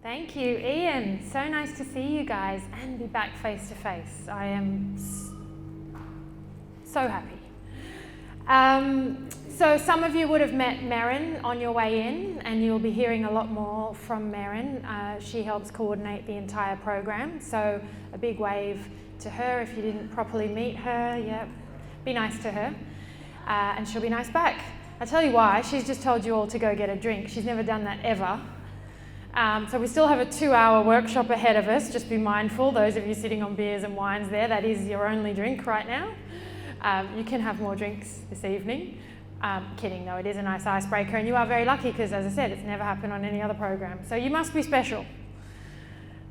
Thank you, Ian. So nice to see you guys and be back face to face. I am so happy. So some of you would have met Merrin on your way in, and you'll be hearing a lot more from Merrin. She helps coordinate the entire program, so a big wave to her if you didn't properly meet her. Yep, be nice to her, and she'll be nice back. I'll tell you why. She's just told you all to go get a drink. She's never done that ever. So we still have a 2-hour workshop ahead of us. Just be mindful, those of you sitting on beers and wines there, that is your only drink right now. You can have more drinks this evening. Kidding though, it is a nice icebreaker, and you are very lucky because, as I said, it's never happened on any other program. So you must be special.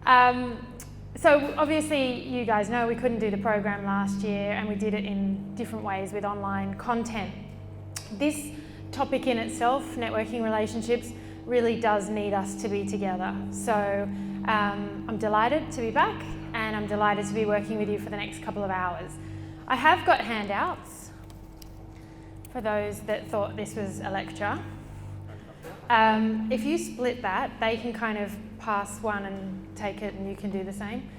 So obviously you guys know we couldn't do the program last year, and we did it in different ways with online content. This topic in itself, networking relationships, really does need us to be together. So I'm delighted to be back, and I'm delighted to be working with you for the next couple of hours. I have got handouts for those that thought this was a lecture. If you split that, they can kind of pass one and take it, and you can do the same.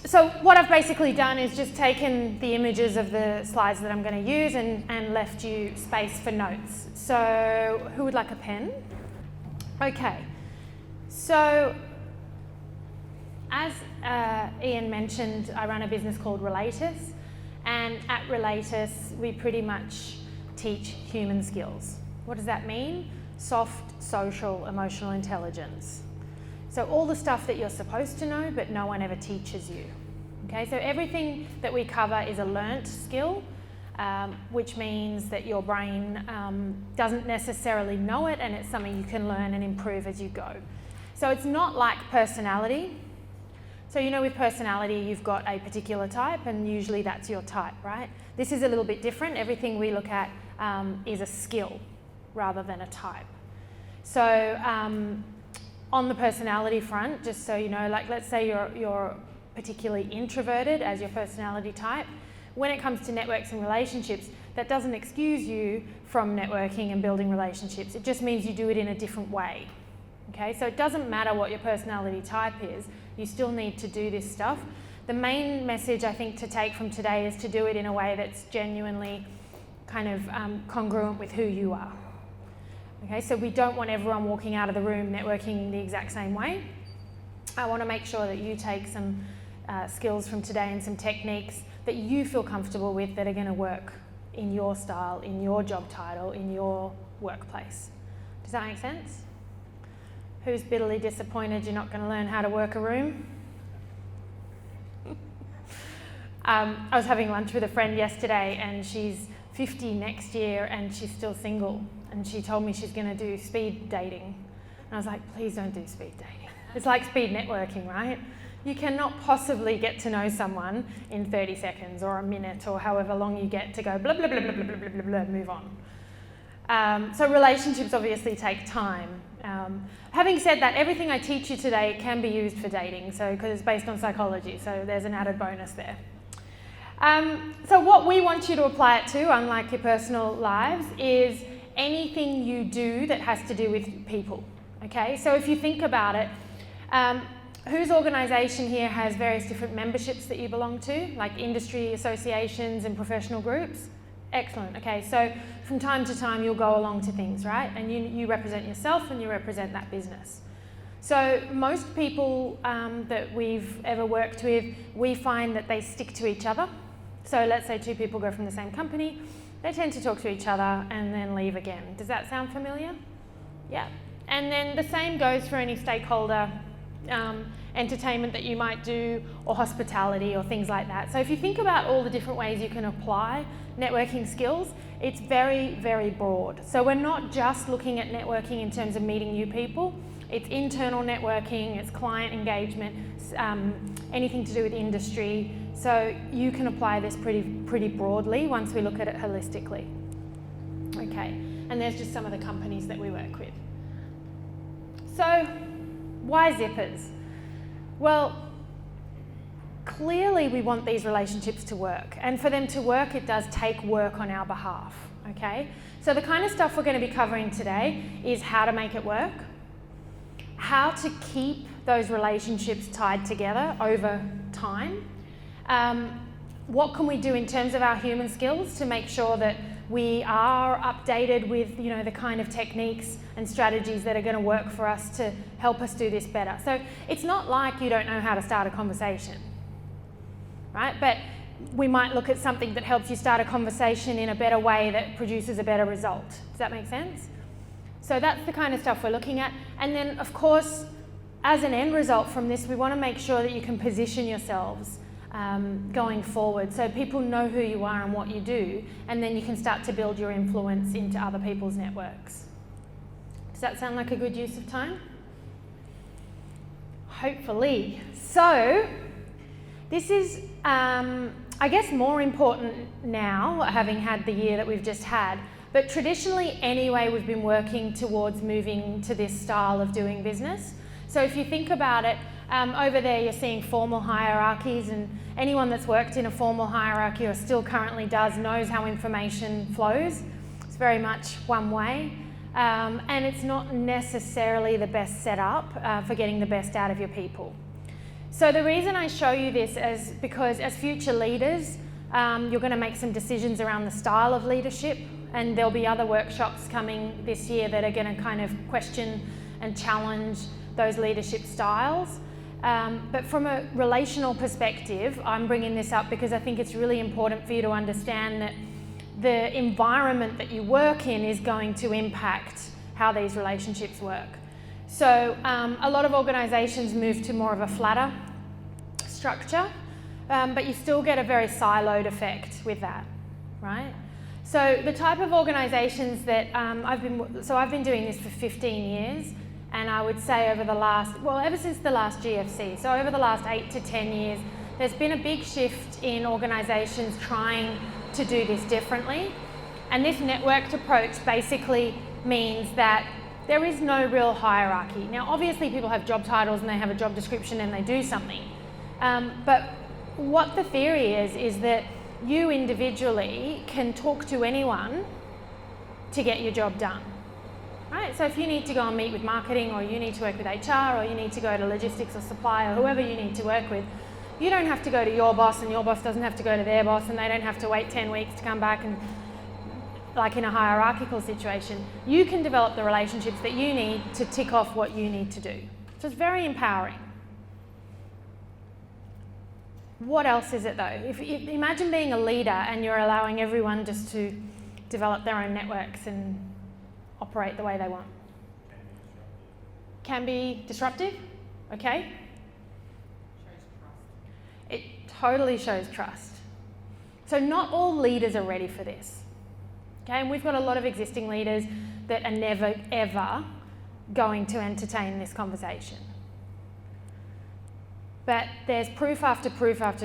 So what I've basically done is just taken the images of the slides that I'm going to use and left you space for notes. So who would like a pen? Okay, so as Ian mentioned, I run a business called Relatus, and at Relatus we pretty much teach human skills. What does that mean? Soft, social, emotional intelligence. So all the stuff that you're supposed to know, but no one ever teaches you. Okay, so everything that we cover is a learnt skill, which means that your brain doesn't necessarily know it, and it's something you can learn and improve as you go. So it's not like personality. So you know, with personality you've got a particular type, and usually that's your type, right? This is a little bit different. Everything we look at is a skill rather than a type. So on the personality front, just so you know, like let's say you're particularly introverted as your personality type. When it comes to networks and relationships, that doesn't excuse you from networking and building relationships. It just means you do it in a different way. Okay, so it doesn't matter what your personality type is, you still need to do this stuff. The main message I think to take from today is to do it in a way that's genuinely kind of congruent with who you are. Okay, so we don't want everyone walking out of the room networking the exact same way. I want to make sure that you take some skills from today and some techniques that you feel comfortable with that are going to work in your style, in your job title, in your workplace. Does that make sense? Who's bitterly disappointed you're not going to learn how to work a room? I was having lunch with a friend yesterday, and she's 50 next year and she's still single, and she told me she's going to do speed dating. And I was like, please don't do speed dating. It's like speed networking, right? You cannot possibly get to know someone in 30 seconds or a minute or however long you get to go blah, blah, blah, blah, blah, blah, blah, blah, blah, move on. So relationships obviously take time. Having said that, everything I teach you today can be used for dating, so because it's based on psychology, so there's an added bonus there. So what we want you to apply it to, unlike your personal lives, is anything you do that has to do with people. Okay, so if you think about it, whose organisation here has various different memberships that you belong to, like industry associations and professional groups? Excellent. Okay, so from time to time you'll go along to things, right? And you represent yourself and you represent that business. So most people that we've ever worked with, we find that they stick to each other. So let's say two people go from the same company, they tend to talk to each other and then leave again. Does that sound familiar? Yeah. And then the same goes for any stakeholder entertainment that you might do, or hospitality or things like that. So if you think about all the different ways you can apply networking skills, it's very, very broad. So we're not just looking at networking in terms of meeting new people. It's internal networking, it's client engagement, anything to do with industry. So you can apply this pretty broadly once we look at it holistically. Okay, and there's just some of the companies that we work with. So why zippers? Well, clearly we want these relationships to work, and for them to work, it does take work on our behalf, okay? So the kind of stuff we're going to be covering today is how to make it work, how to keep those relationships tied together over time. What can we do in terms of our human skills to make sure that we are updated with, the kind of techniques and strategies that are going to work for us to help us do this better. So it's not like you don't know how to start a conversation, right? But we might look at something that helps you start a conversation in a better way that produces a better result. Does that make sense? So that's the kind of stuff we're looking at. And then, of course, as an end result from this, we want to make sure that you can position yourselves going forward, so people know who you are and what you do, and then you can start to build your influence into other people's networks. Does that sound like a good use of time? Hopefully. So this is, I guess, more important now, having had the year that we've just had, but traditionally anyway, we've been working towards moving to this style of doing business. So if you think about it, over there you're seeing formal hierarchies, and anyone that's worked in a formal hierarchy or still currently does knows how information flows. It's very much one way, and it's not necessarily the best setup for getting the best out of your people. So the reason I show you this is because as future leaders, you're going to make some decisions around the style of leadership, and there'll be other workshops coming this year that are going to kind of question and challenge those leadership styles. But from a relational perspective, I'm bringing this up because I think it's really important for you to understand that the environment that you work in is going to impact how these relationships work. So a lot of organisations move to more of a flatter structure, but you still get a very siloed effect with that, right? So the type of organisations that I've been doing this for 15 years, and I would say ever since the last GFC, so over the last 8 to 10 years, there's been a big shift in organisations trying to do this differently. And this networked approach basically means that there is no real hierarchy. Now, obviously people have job titles and they have a job description and they do something. But what the theory is that you individually can talk to anyone to get your job done. Right? So if you need to go and meet with marketing, or you need to work with HR, or you need to go to logistics or supply, or whoever you need to work with, you don't have to go to your boss, and your boss doesn't have to go to their boss, and they don't have to wait 10 weeks to come back, and like in a hierarchical situation. You can develop the relationships that you need to tick off what you need to do. So it's very empowering. What else is it though? If imagine being a leader and you're allowing everyone just to develop their own networks and operate the way they want. Can be disruptive, okay? Shows trust. It totally shows trust. So not all leaders are ready for this, okay? And we've got a lot of existing leaders that are never, ever going to entertain this conversation. But there's proof after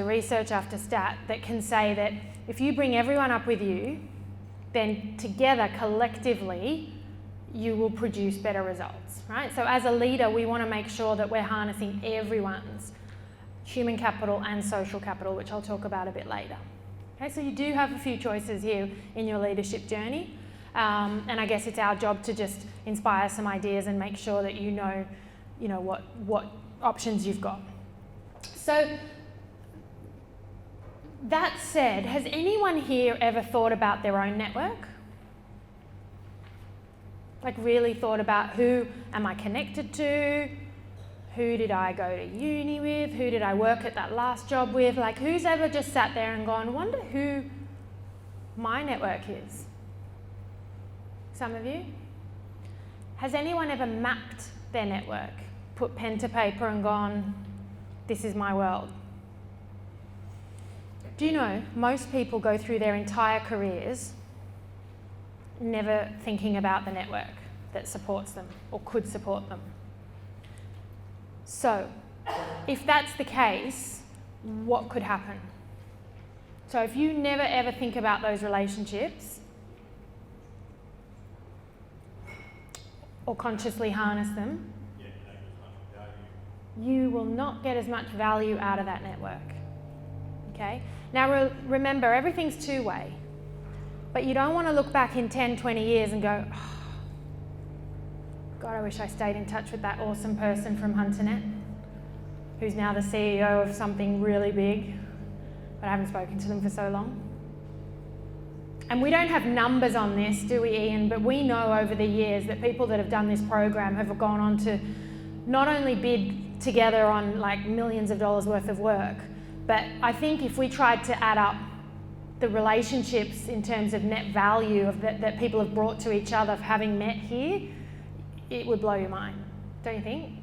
research after stat that can say that if you bring everyone up with you, then together, collectively, you will produce better results, right? So as a leader, we want to make sure that we're harnessing everyone's human capital and social capital, which I'll talk about a bit later. Okay, so you do have a few choices here in your leadership journey, and I guess it's our job to just inspire some ideas and make sure that you know what options you've got. So that said, has anyone here ever thought about their own network? Like really thought about, who am I connected to? Who did I go to uni with? Who did I work at that last job with? Like, who's ever just sat there and gone, wonder who my network is? Some of you? Has anyone ever mapped their network? Put pen to paper and gone, this is my world? Do you know, most people go through their entire careers never thinking about the network that supports them or could support them. So, if that's the case, what could happen? So if you never ever think about those relationships or consciously harness them, you will not get as much value out of that network. Okay? Now remember, everything's two-way. But you don't want to look back in 10, 20 years and go, oh, God, I wish I stayed in touch with that awesome person from HunterNet, who's now the CEO of something really big, but I haven't spoken to them for so long. And we don't have numbers on this, do we, Ian? But we know over the years that people that have done this program have gone on to not only bid together on like millions of dollars worth of work, but I think if we tried to add up the relationships in terms of net value of that people have brought to each other of having met here, it would blow your mind, don't you think?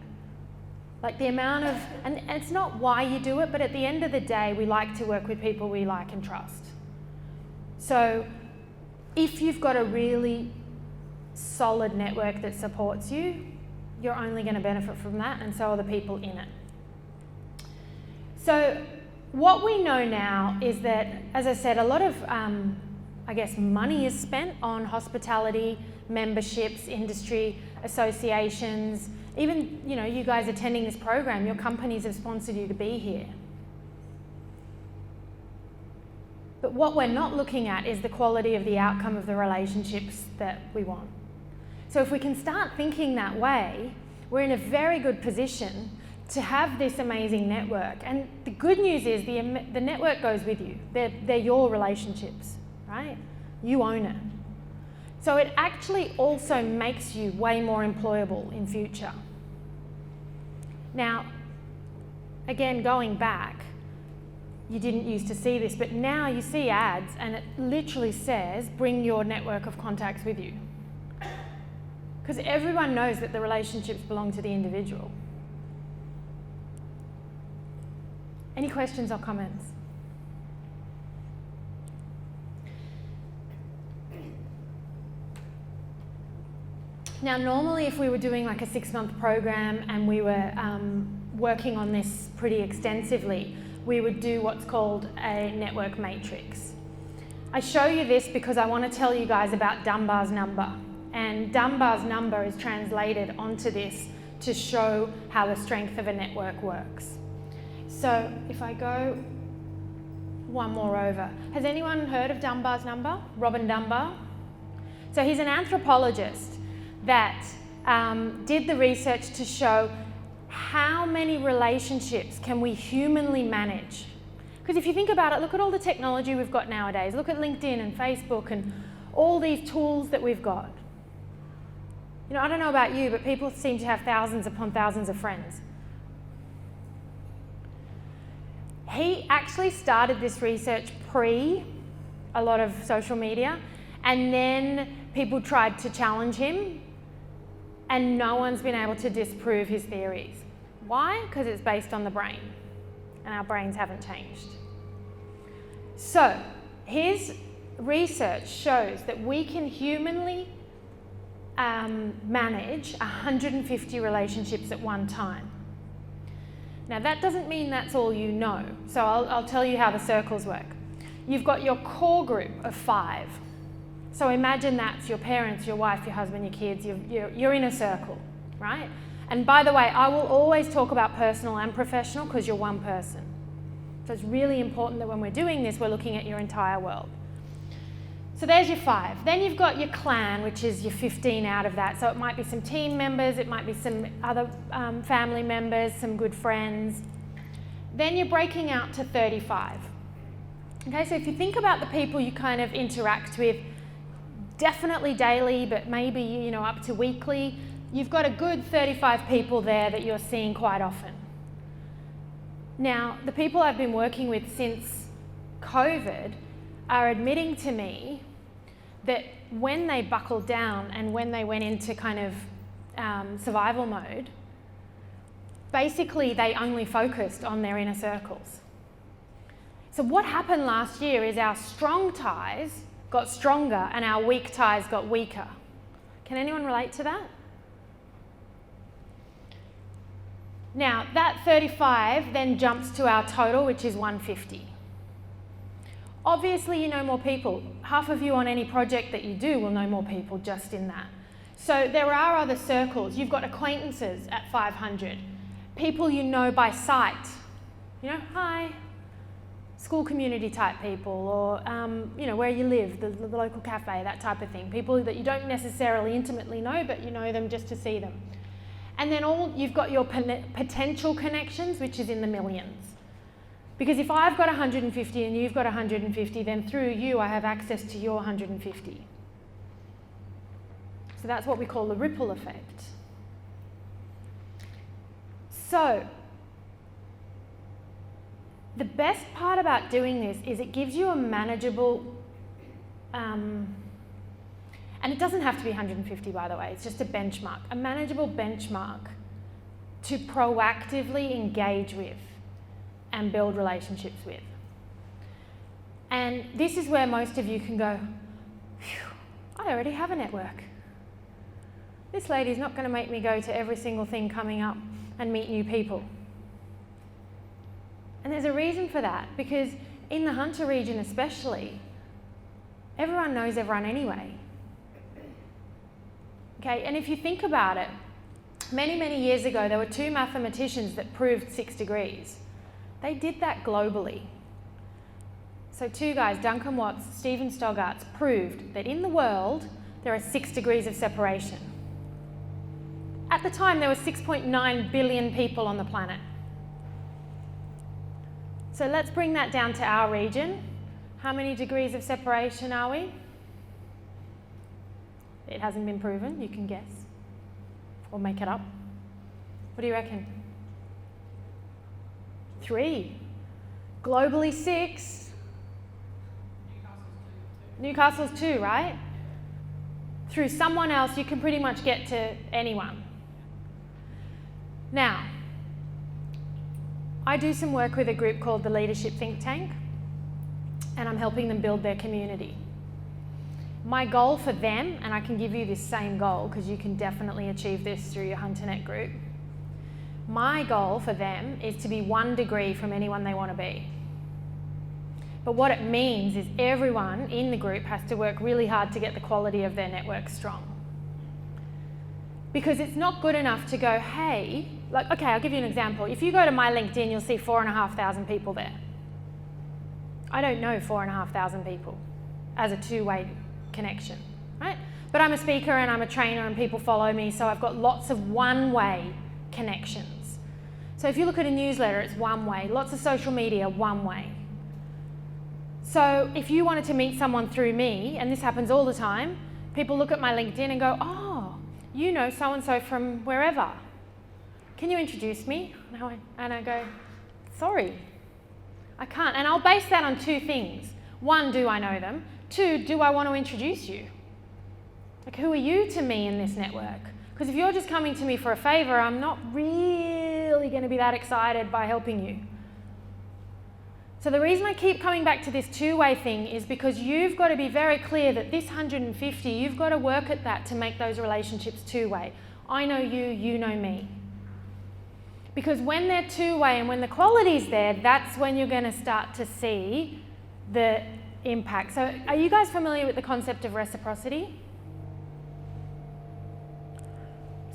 Like the amount of, and it's not why you do it, but at the end of the day, we like to work with people we like and trust. So if you've got a really solid network that supports you, you're only going to benefit from that, and so are the people in it. So what we know now is that, as I said, a lot of, I guess, money is spent on hospitality, memberships, industry associations. Even, you know, you guys attending this program, your companies have sponsored you to be here. But what we're not looking at is the quality of the outcome of the relationships that we want. So if we can start thinking that way, we're in a very good position to have this amazing network. And the good news is the network goes with you. They're your relationships, right? You own it. So it actually also makes you way more employable in future. Now, again, going back, you didn't used to see this, but now you see ads and it literally says, bring your network of contacts with you. Because everyone knows that the relationships belong to the individual. Any questions or comments? Now, normally if we were doing like a 6-month program and we were working on this pretty extensively, we would do what's called a network matrix. I show you this because I want to tell you guys about Dunbar's number. And Dunbar's number is translated onto this to show how the strength of a network works. So if I go one more over, has anyone heard of Dunbar's number? Robin Dunbar? So he's an anthropologist that did the research to show how many relationships can we humanly manage. Because if you think about it, look at all the technology we've got nowadays. Look at LinkedIn and Facebook and all these tools that we've got. You know, I don't know about you, but people seem to have thousands upon thousands of friends. He actually started this research pre a lot of social media, and then people tried to challenge him, and no one's been able to disprove his theories. Why? Because it's based on the brain, and our brains haven't changed. So his research shows that we can humanly manage 150 relationships at one time. Now that doesn't mean that's all you know. So I'll tell you how the circles work. You've got your core group of 5. So imagine that's your parents, your wife, your husband, your kids, you're in a circle, right? And by the way, I will always talk about personal and professional because you're one person. So it's really important that when we're doing this, we're looking at your entire world. So there's your 5. Then you've got your clan, which is your 15 out of that. So it might be some team members, it might be some other family members, some good friends. Then you're breaking out to 35. Okay, so if you think about the people you kind of interact with, definitely daily, but maybe, you know, up to weekly, you've got a good 35 people there that you're seeing quite often. Now, the people I've been working with since COVID are admitting to me that when they buckled down and when they went into kind of survival mode, basically they only focused on their inner circles. So what happened last year is our strong ties got stronger and our weak ties got weaker. Can anyone relate to that? Now, that 35 then jumps to our total, which is 150. Obviously, you know more people. Half of you on any project that you do will know more people just in that. So there are other circles. You've got acquaintances at 500. People you know by sight. You know, hi. school community type people, or where you live, the local cafe, that type of thing. People that you don't necessarily intimately know, but you know them just to see them. And then you've got your potential connections, which is in the millions. Because if I've got 150 and you've got 150, then through you I have access to your 150. So that's what we call the ripple effect. So the best part about doing this is it gives you a manageable, and it doesn't have to be 150, by the way, it's just a benchmark, a manageable benchmark to proactively engage with and build relationships with. And this is where most of you can go, phew, I already have a network. This lady's not going to make me go to every single thing coming up and meet new people. And there's a reason for that, because in the Hunter region especially, everyone knows everyone anyway. Okay, and if you think about it, many, many years ago, there were two mathematicians that proved 6 degrees. They did that globally. So two guys, Duncan Watts, Stephen Stoggarts, proved that in the world, there are 6 degrees of separation. At the time, there were 6.9 billion people on the planet. So let's bring that down to our region. How many degrees of separation are we? It hasn't been proven, you can guess. Or make it up. What do you reckon? 3. Globally 6. Newcastle's 2, right? Through someone else, you can pretty much get to anyone. Now, I do some work with a group called the Leadership Think Tank, and I'm helping them build their community. My goal for them, and I can give you this same goal because you can definitely achieve this through your HunterNet group. My goal for them is to be 1 degree from anyone they want to be. But what it means is everyone in the group has to work really hard to get the quality of their network strong. Because it's not good enough to go, hey, like, okay, I'll give you an example. If you go to my LinkedIn, you'll see 4,500 people there. I don't know 4,500 people as a two-way connection, right? But I'm a speaker and I'm a trainer and people follow me, so I've got lots of one-way connections. So if you look at a newsletter, it's one way. Lots of social media, one way. So if you wanted to meet someone through me, and this happens all the time, people look at my LinkedIn and go, oh, you know so-and-so from wherever. Can you introduce me? And I go, sorry, I can't. And I'll base that on 2 things. 1, do I know them? 2, do I want to introduce you? Like, who are you to me in this network? Because if you're just coming to me for a favour, I'm not really going to be that excited by helping you. So the reason I keep coming back to this two-way thing is because you've got to be very clear that this 150, you've got to work at that to make those relationships two-way. I know you, you know me. Because when they're two-way and when the quality's there, that's when you're going to start to see the impact. So are you guys familiar with the concept of reciprocity?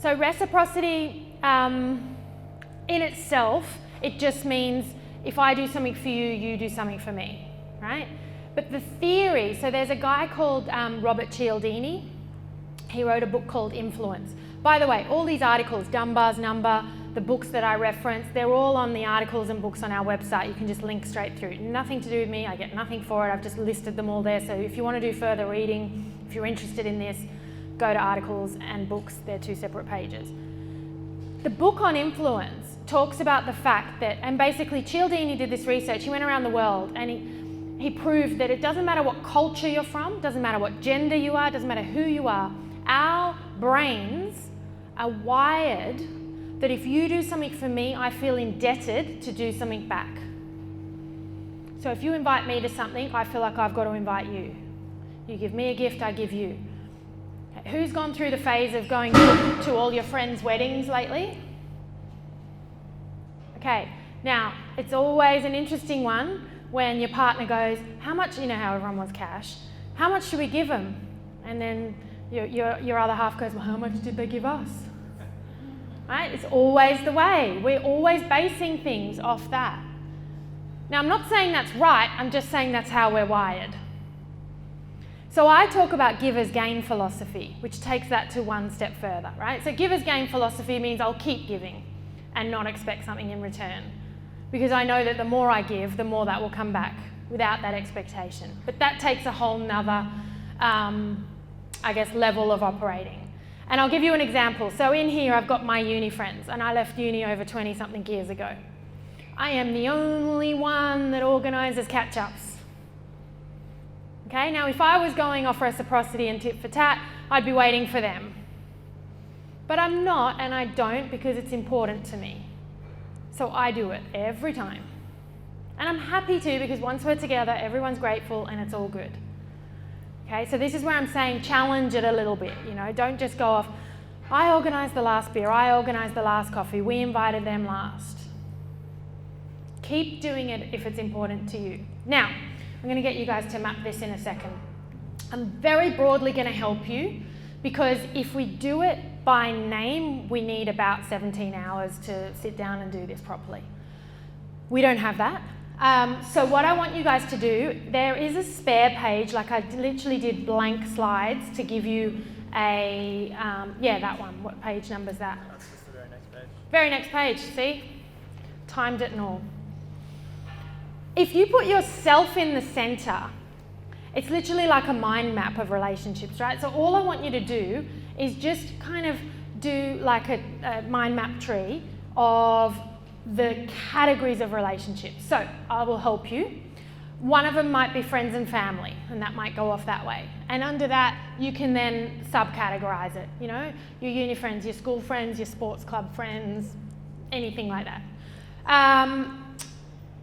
So reciprocity in itself, it just means if I do something for you, you do something for me, right? But the theory, so there's a guy called Robert Cialdini. He wrote a book called Influence. By the way, all these articles, Dunbar's Number, the books that I reference, they're all on the articles and books on our website. You can just link straight through. Nothing to do with me, I get nothing for it. I've just listed them all there. So if you want to do further reading, if you're interested in this, go to articles and books. They're 2 separate pages. The book on influence talks about the fact that, and basically Cialdini did this research. He went around the world and he proved that it doesn't matter what culture you're from, doesn't matter what gender you are, doesn't matter who you are, our brains are wired that if you do something for me, I feel indebted to do something back. So if you invite me to something, I feel like I've got to invite you. You give me a gift, I give you. Who's gone through the phase of going to all your friends' weddings lately? Okay, now it's always an interesting one when your partner goes, how much, you know how everyone wants cash, how much should we give them? And then your other half goes, well, how much did they give us? Right? It's always the way. We're always basing things off that. Now, I'm not saying that's right, I'm just saying that's how we're wired. So I talk about giver's gain philosophy, which takes that to one step further, right? So giver's gain philosophy means I'll keep giving and not expect something in return, because I know that the more I give, the more that will come back without that expectation. But that takes a whole nother, I guess, level of operating. And I'll give you an example. So in here, I've got my uni friends, and I left uni over 20-something years ago. I am the only one that organises catch-ups. Okay, now if I was going off reciprocity and tit for tat, I'd be waiting for them. But I'm not, and I don't, because it's important to me. So I do it every time. And I'm happy to, because once we're together, everyone's grateful and it's all good. Okay, so this is where I'm saying challenge it a little bit, you know, don't just go off, I organised the last beer, I organised the last coffee, we invited them last. Keep doing it if it's important to you. Now, I'm going to get you guys to map this in a second. I'm very broadly going to help you, because if we do it by name, we need about 17 hours to sit down and do this properly. We don't have that. So what I want you guys to do, there is a spare page, like I literally did blank slides to give you a, yeah, that one. What page number is that? That's just the very next page. Very next page, see? Timed it and all. If you put yourself in the centre, it's literally like a mind map of relationships, right? So all I want you to do is just kind of do like a mind map tree of the categories of relationships. So I will help you. One of them might be friends and family, and that might go off that way. And under that, you can then subcategorize it, you know, your uni friends, your school friends, your sports club friends, anything like that.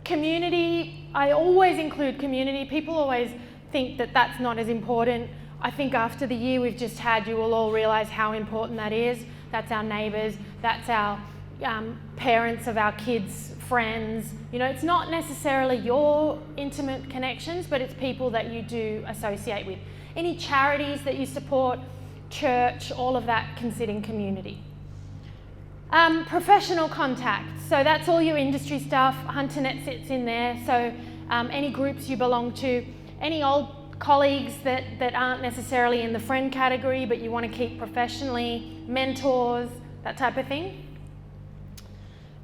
Community, I always include community. People always think that that's not as important. I think after the year we've just had, you will all realise how important that is. That's our neighbours, that's our parents of our kids' friends. You know, it's not necessarily your intimate connections, but it's people that you do associate with. Any charities that you support, church, all of that can sit in community. Professional contacts, so that's all your industry stuff. HunterNet sits in there, so any groups you belong to, any old colleagues that aren't necessarily in the friend category but you want to keep professionally, mentors, that type of thing.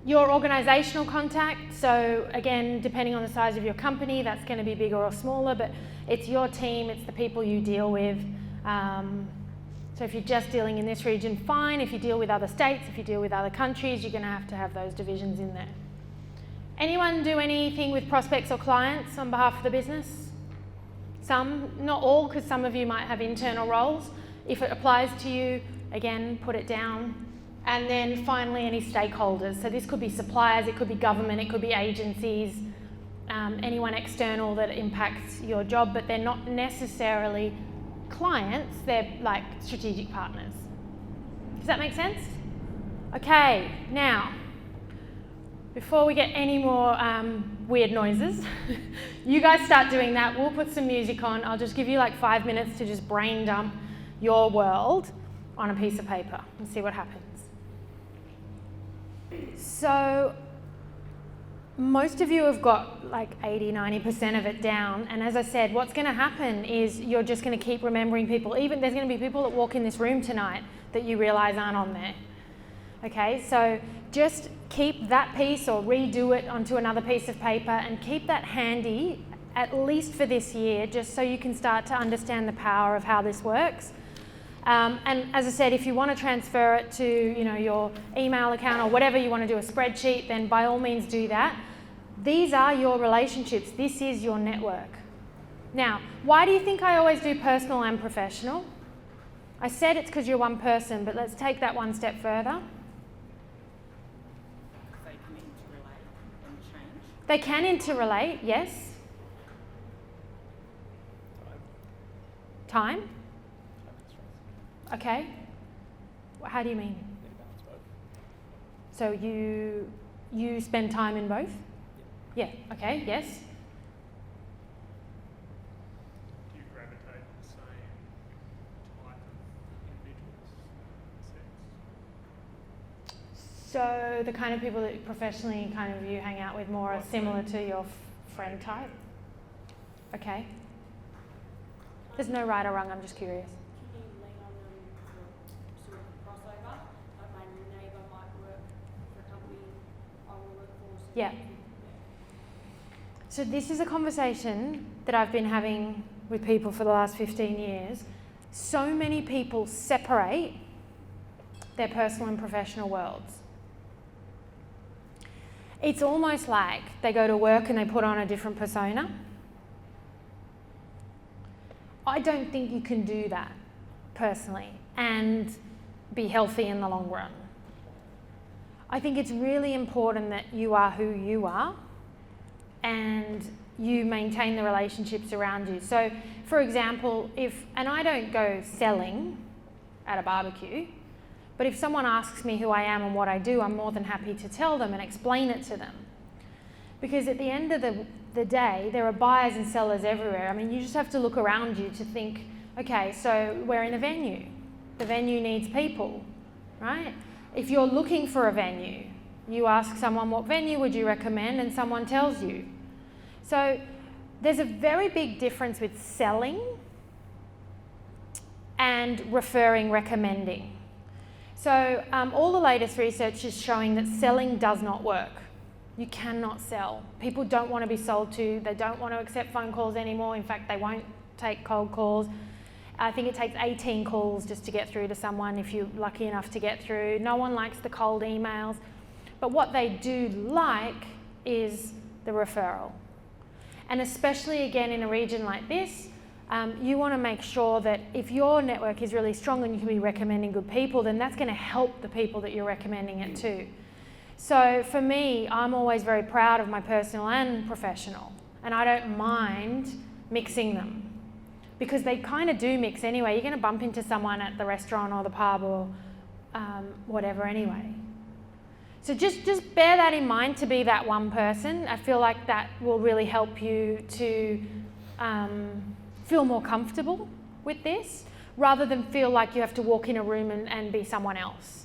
Your organisational contact, so again, depending on the size of your company, that's going to be bigger or smaller, but it's your team, it's the people you deal with. So if you're just dealing in this region, fine. If you deal with other states, if you deal with other countries, you're going to have those divisions in there. Anyone do anything with prospects or clients on behalf of the business? Some, not all, because some of you might have internal roles. If it applies to you, again, put it down. And then finally, any stakeholders. So this could be suppliers, it could be government, it could be agencies, anyone external that impacts your job, but they're not necessarily clients, they're like strategic partners. Does that make sense? Okay, now, before we get any more weird noises, you guys start doing that. We'll put some music on. I'll just give you like 5 minutes to just brain dump your world on a piece of paper and see what happens. So, most of you have got like 80-90% of it down, and as I said, what's going to happen is you're just going to keep remembering people. Even there's going to be people that walk in this room tonight that you realise aren't on there. Okay, so just keep that piece or redo it onto another piece of paper and keep that handy, at least for this year, just so you can start to understand the power of how this works. And as I said, if you want to transfer it to, you know, your email account or whatever you want to do, a spreadsheet, then by all means do that. These are your relationships. This is your network. Now, why do you think I always do personal and professional? I said it's because you're one person, but let's take that one step further. They can interrelate and change. They can interrelate, yes. Time? Okay. How do you mean? So you spend time in both? Yeah. Okay. Yes. Do you gravitate the same type of individuals? So the kind of people that professionally kind of you hang out with more are similar to your friend type. Okay. There's no right or wrong, I'm just curious. Can you lean on them for sort of crossover? Like my neighbour might work for a company I will work for. So Yeah. So this is a conversation that I've been having with people for the last 15 years. So many people separate their personal and professional worlds. It's almost like they go to work and they put on a different persona. I don't think you can do that personally and be healthy in the long run. I think it's really important that you are who you are and you maintain the relationships around you. So, for example, and I don't go selling at a barbecue, but if someone asks me who I am and what I do, I'm more than happy to tell them and explain it to them. Because at the end of the day, there are buyers and sellers everywhere. I mean, you just have to look around you to think, okay, so we're in a venue. The venue needs people, right? If you're looking for a venue, you ask someone, what venue would you recommend? And someone tells you. So there's a very big difference with selling and referring, recommending. So all the latest research is showing that selling does not work. You cannot sell. People don't want to be sold to. They don't want to accept phone calls anymore. In fact, they won't take cold calls. I think it takes 18 calls just to get through to someone if you're lucky enough to get through. No one likes the cold emails. But what they do like is the referral. And especially again in a region like this, you want to make sure that if your network is really strong and you can be recommending good people, then that's going to help the people that you're recommending it to. So for me, I'm always very proud of my personal and professional, and I don't mind mixing them because they kind of do mix anyway. You're going to bump into someone at the restaurant or the pub or whatever anyway. So just bear that in mind to be that one person. I feel like that will really help you to feel more comfortable with this rather than feel like you have to walk in a room and be someone else.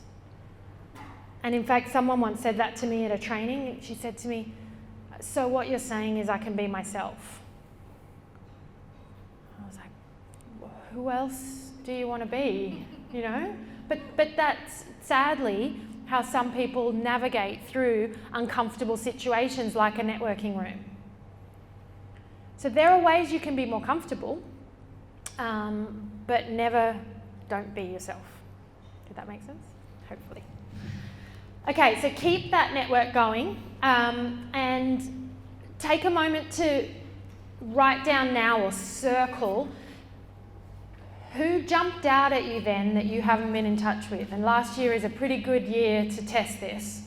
And in fact, someone once said that to me at a training. She said to me, so what you're saying is I can be myself. I was like, well, who else do you want to be, you know? But that's sadly how some people navigate through uncomfortable situations like a networking room. So there are ways you can be more comfortable, but never don't be yourself. Did that make sense? Hopefully. Okay, so keep that network going and take a moment to write down now or circle who jumped out at you then that you haven't been in touch with. And last year is a pretty good year to test this.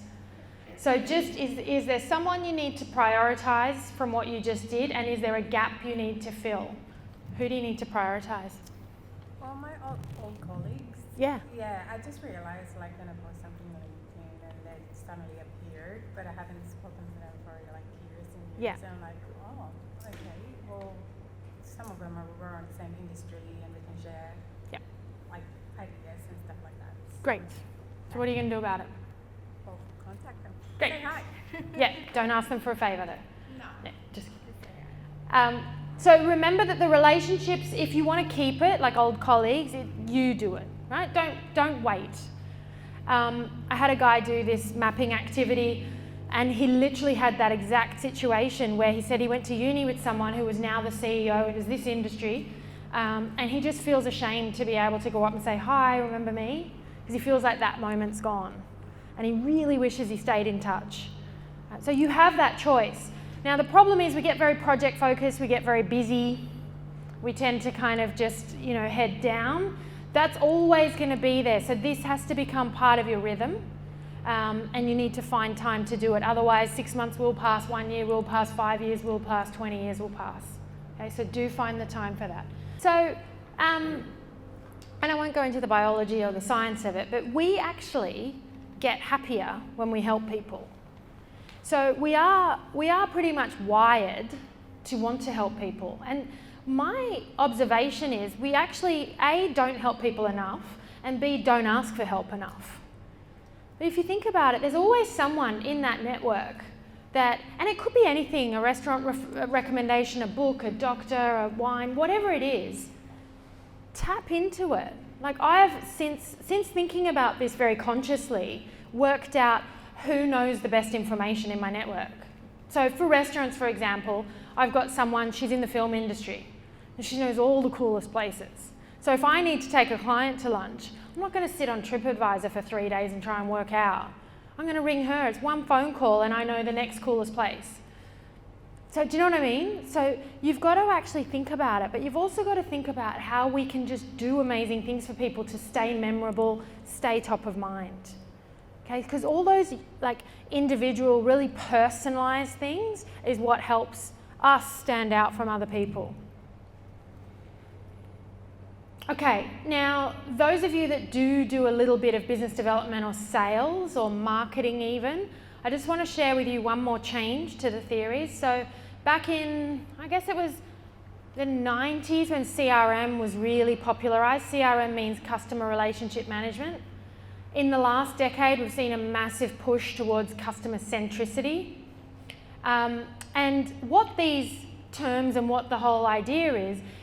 So just, is there someone you need to prioritise from what you just did, and is there a gap you need to fill? Who do you need to prioritise? Well, my old colleagues. Yeah. Yeah, I just realized like when I post something on LinkedIn and then it suddenly appeared, but I haven't spoken to them for like years and years. Yeah. And I'm like, oh, okay. Well, some of them we're in the same industry and we can share like ideas and stuff like that. Great. So what are you going to do about it? Well, contact them. Great. Say hi. Yeah, don't ask them for a favour though. No. Yeah, just. So remember that the relationships, if you want to keep it, like old colleagues, you do it, right? Don't wait. I had a guy do this mapping activity, and he literally had that exact situation where he said he went to uni with someone who was now the CEO in this industry, and he just feels ashamed to be able to go up and say, hi, remember me? Because he feels like that moment's gone. And he really wishes he stayed in touch. So you have that choice. Now the problem is we get very project focused, we get very busy, we tend to kind of just, head down. That's always going to be there. So this has to become part of your rhythm, and you need to find time to do it. Otherwise 6 months will pass, 1 year will pass, 5 years will pass, 20 years will pass. Okay, so do find the time for that. So, and I won't go into the biology or the science of it, but we actually get happier when we help people. So we are pretty much wired to want to help people. And my observation is we actually, A, don't help people enough, and B, don't ask for help enough. But if you think about it, there's always someone in that network that, and it could be anything, a restaurant recommendation, a book, a doctor, a wine, whatever it is, tap into it. Like I've, since thinking about this very consciously, worked out who knows the best information in my network. So for restaurants, for example, I've got someone, she's in the film industry, and she knows all the coolest places. So if I need to take a client to lunch, I'm not going to sit on TripAdvisor for 3 days and try and work out. I'm going to ring her. It's one phone call and I know the next coolest place. So do you know what I mean? So you've got to actually think about it, but you've also got to think about how we can just do amazing things for people to stay memorable, stay top of mind. Okay, because all those like individual, really personalized things is what helps us stand out from other people. Okay, now those of you that do a little bit of business development or sales or marketing even, I just want to share with you one more change to the theories. So back in, I guess it was the 90s when CRM was really popularized. CRM means customer relationship management. In the last decade, we've seen a massive push towards customer centricity. And what these terms and what the whole idea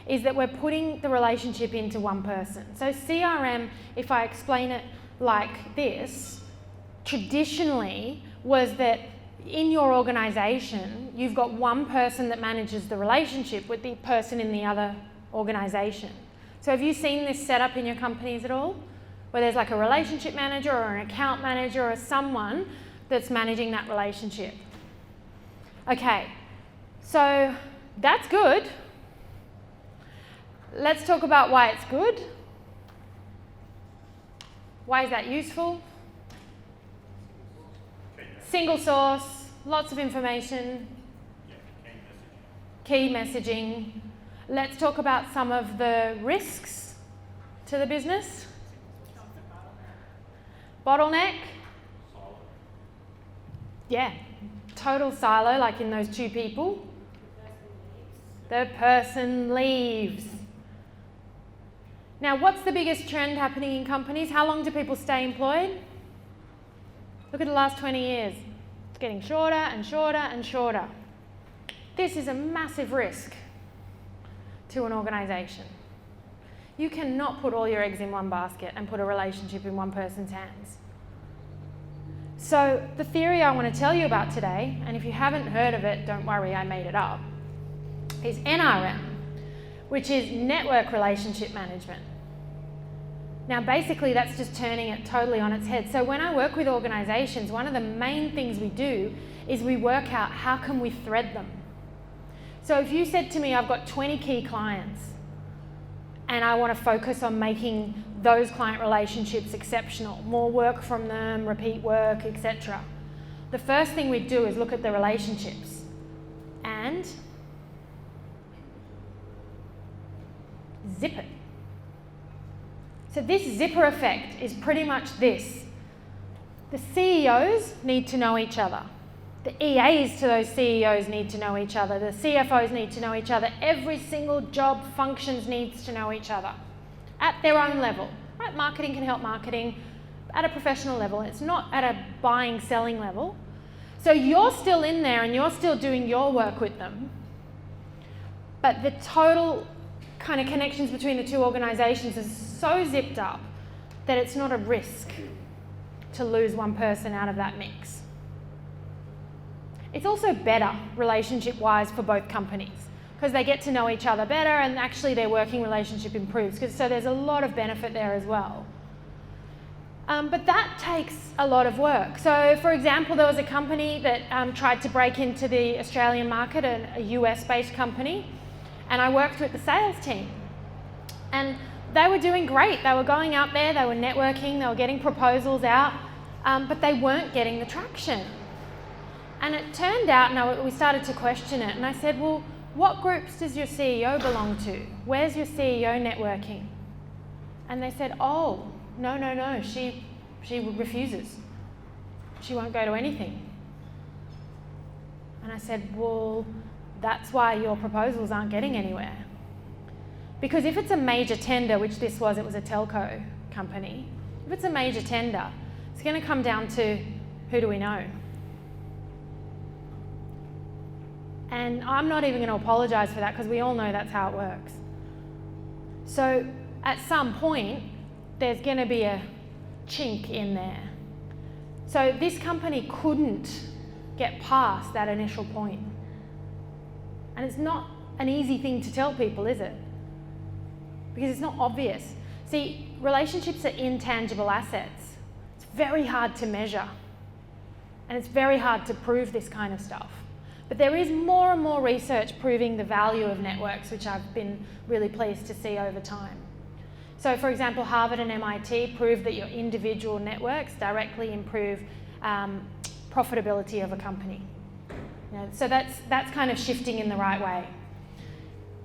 is that we're putting the relationship into one person. So CRM, if I explain it like this, traditionally was that in your organization, you've got one person that manages the relationship with the person in the other organization. So have you seen this set up in your companies at all? Where there's like a relationship manager or an account manager or someone that's managing that relationship. Okay, so that's good. Let's talk about why it's good. Why is that useful? Single source, lots of information, key messaging. Let's talk about some of the risks to the business. Bottleneck. Yeah, total silo, like in those two people. The person leaves. Now, what's the biggest trend happening in companies? How long do people stay employed? Look at the last 20 years. It's getting shorter and shorter and shorter. This is a massive risk to an organisation. You cannot put all your eggs in one basket and put a relationship in one person's hands. So the theory I want to tell you about today, and if you haven't heard of it, don't worry, I made it up, is NRM, which is Network Relationship Management. Now basically that's just turning it totally on its head. So when I work with organisations, one of the main things we do is we work out how can we thread them. So if you said to me, I've got 20 key clients and I want to focus on making those client relationships exceptional, more work from them, repeat work, etc. The first thing we'd do is look at the relationships and zip it. So this zipper effect is pretty much this. The CEOs need to know each other. The EAs to those CEOs need to know each other. The CFOs need to know each other. Every single job functions needs to know each other at their own level. Right? Marketing can help marketing at a professional level. It's not at a buying, selling level. So you're still in there and you're still doing your work with them. But the total kind of connections between the two organisations is so zipped up that it's not a risk to lose one person out of that mix. It's also better relationship-wise for both companies because they get to know each other better and actually their working relationship improves. So there's a lot of benefit there as well. But that takes a lot of work. So for example, there was a company that tried to break into the Australian market, a US-based company, and I worked with the sales team. And they were doing great. They were going out there, they were networking, they were getting proposals out, but they weren't getting the traction. And it turned out, and we started to question it, and I said, well, what groups does your CEO belong to? Where's your CEO networking? And they said, oh, no, she refuses. She won't go to anything. And I said, well, that's why your proposals aren't getting anywhere. Because if it's a major tender, which this was, it was a telco company, if it's a major tender, it's going to come down to who do we know? And I'm not even going to apologise for that because we all know that's how it works. So at some point, there's going to be a chink in there. So this company couldn't get past that initial point. And it's not an easy thing to tell people, is it? Because it's not obvious. See, relationships are intangible assets. It's very hard to measure. And it's very hard to prove this kind of stuff. But there is more and more research proving the value of networks, which I've been really pleased to see over time. So for example, Harvard and MIT proved that your individual networks directly improve profitability of a company. So that's kind of shifting in the right way.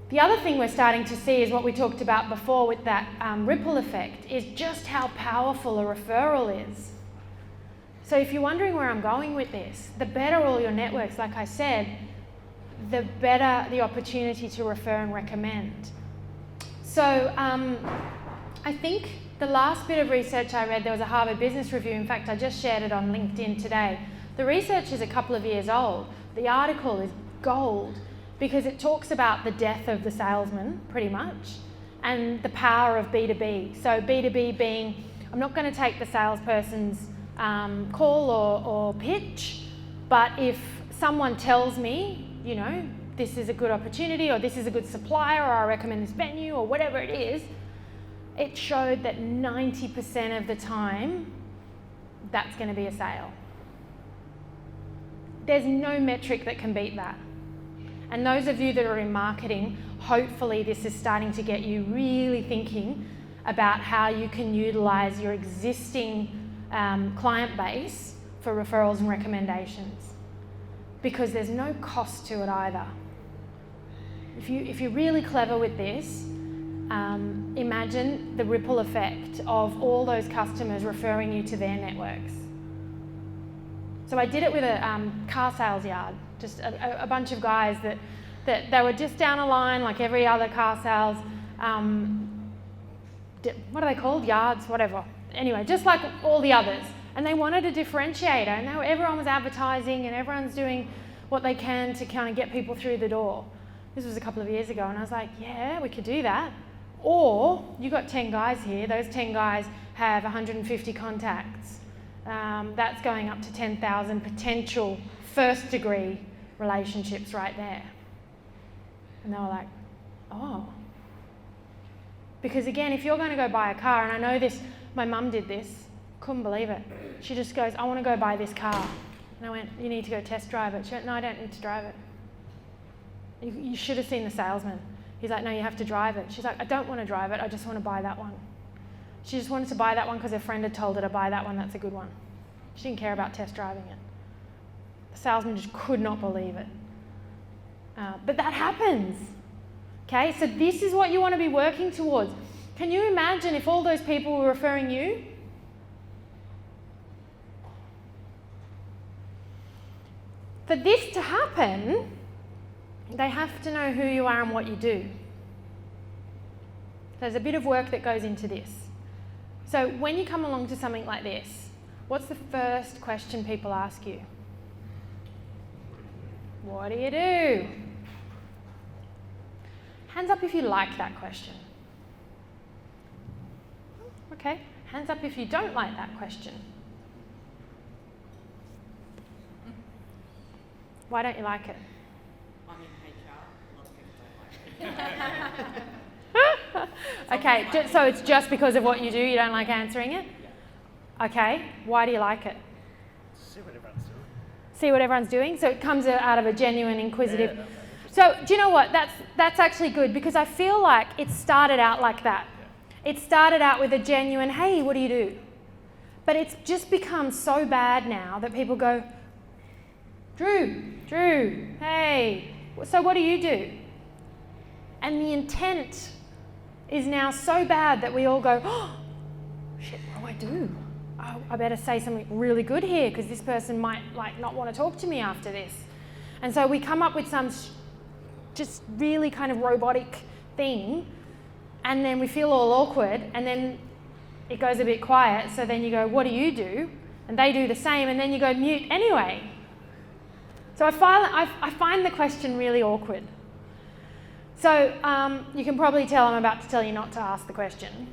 The other thing we're starting to see is what we talked about before with that ripple effect, is just how powerful a referral is. So if you're wondering where I'm going with this, the better all your networks, like I said, the better the opportunity to refer and recommend. So I think the last bit of research I read, there was a Harvard Business Review. In fact, I just shared it on LinkedIn today. The research is a couple of years old. The article is gold because it talks about the death of the salesman, pretty much, and the power of B2B. So B2B being, I'm not going to take the salesperson's call or pitch, but if someone tells me, you know, this is a good opportunity or this is a good supplier or I recommend this venue or whatever it is, it showed that 90% of the time that's going to be a sale. There's no metric that can beat that. And those of you that are in marketing, hopefully this is starting to get you really thinking about how you can utilize your existing client base for referrals and recommendations, because there's no cost to it either. If you're really clever with this, imagine the ripple effect of all those customers referring you to their networks. So I did it with a car sales yard, just a bunch of guys that they were just down a line like every other car sales, what are they called? Yards, whatever. Anyway, just like all the others. And they wanted a differentiator, and everyone was advertising and everyone's doing what they can to kind of get people through the door. This was a couple of years ago, and I was like, yeah, we could do that. Or you got 10 guys here, those 10 guys have 150 contacts. That's going up to 10,000 potential first degree relationships right there. And they were like, oh. Because again, if you're going to go buy a car, and I know this, my mum did this, couldn't believe it. She just goes, I want to go buy this car. And I went, you need to go test drive it. She went, no, I don't need to drive it. You should have seen the salesman. He's like, no, you have to drive it. She's like, I don't want to drive it, I just want to buy that one. She just wanted to buy that one because her friend had told her to buy that one, that's a good one. She didn't care about test driving it. The salesman just could not believe it. But that happens. Okay, so this is what you want to be working towards. Can you imagine if all those people were referring you? For this to happen, they have to know who you are and what you do. There's a bit of work that goes into this. So when you come along to something like this, what's the first question people ask you? What do you do? Hands up if you like that question. Okay, hands up if you don't like that question. Why don't you like it? I'm in HR, a lot of people don't like it. Okay, so it's just because of what you do, you don't like answering it? Yeah. Okay, why do you like it? See what everyone's doing. See what everyone's doing? So it comes out of a genuine, inquisitive... Yeah, So do you know what? That's actually good, because I feel like it started out like that. Yeah. It started out with a genuine, hey, what do you do? But it's just become so bad now that people go, Drew, hey, so what do you do? And the intent is now so bad that we all go, oh, shit, what do I do? Oh, I better say something really good here because this person might not want to talk to me after this. And so we come up with some just really kind of robotic thing, and then we feel all awkward, and then it goes a bit quiet, so then you go, what do you do? And they do the same, and then you go mute anyway. So I find the question really awkward. So you can probably tell I'm about to tell you not to ask the question.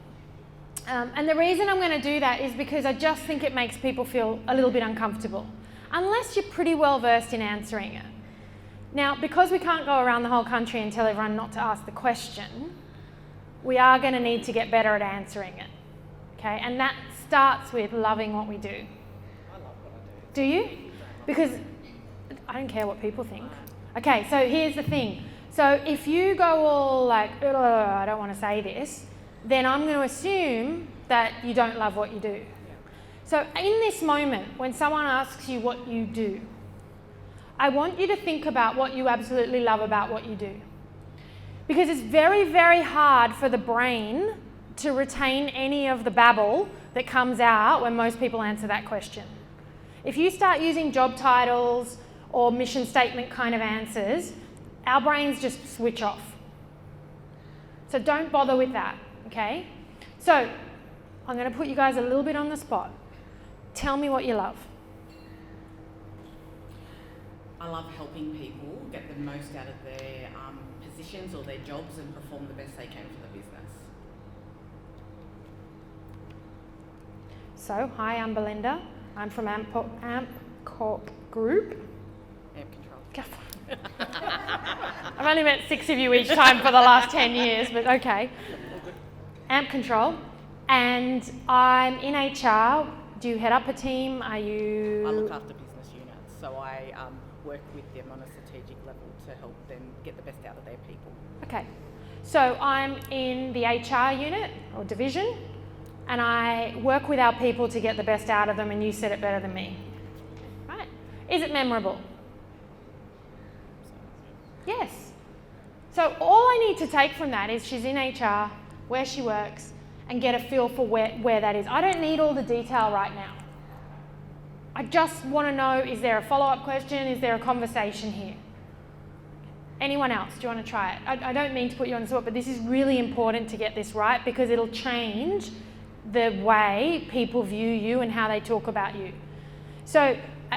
And the reason I'm going to do that is because I just think it makes people feel a little bit uncomfortable, unless you're pretty well versed in answering it. Now, because we can't go around the whole country and tell everyone not to ask the question, we are going to need to get better at answering it. Okay? And that starts with loving what we do. I love what I do. Do you? Because I don't care what people think. Okay, so here's the thing. So if you go all like, I don't want to say this, then I'm going to assume that you don't love what you do. So in this moment, when someone asks you what you do, I want you to think about what you absolutely love about what you do. Because it's very, very hard for the brain to retain any of the babble that comes out when most people answer that question. If you start using job titles or mission statement kind of answers, our brains just switch off. So don't bother with that, okay? So I'm going to put you guys a little bit on the spot. Tell me what you love. I love helping people get the most out of their positions or their jobs and perform the best they can for the business. So, hi, I'm Belinda. I'm from Amp Corp Group. Amp Control. I've only met 6 of you each time for the last 10 years, but okay. Amp Control. And I'm in HR. Do you head up a team? Are you... I look after business units, so I work with them on a strategic level to help them get the best out of their people. Okay. So I'm in the HR unit or division, and I work with our people to get the best out of them, and you said it better than me. Right? Is it memorable? Yes. So all I need to take from that is she's in HR, where she works, and get a feel for where that is. I don't need all the detail right now. I just want to know, is there a follow-up question? Is there a conversation here? Anyone else? Do you want to try it? I don't mean to put you on the spot, but this is really important to get this right because it'll change the way people view you and how they talk about you. So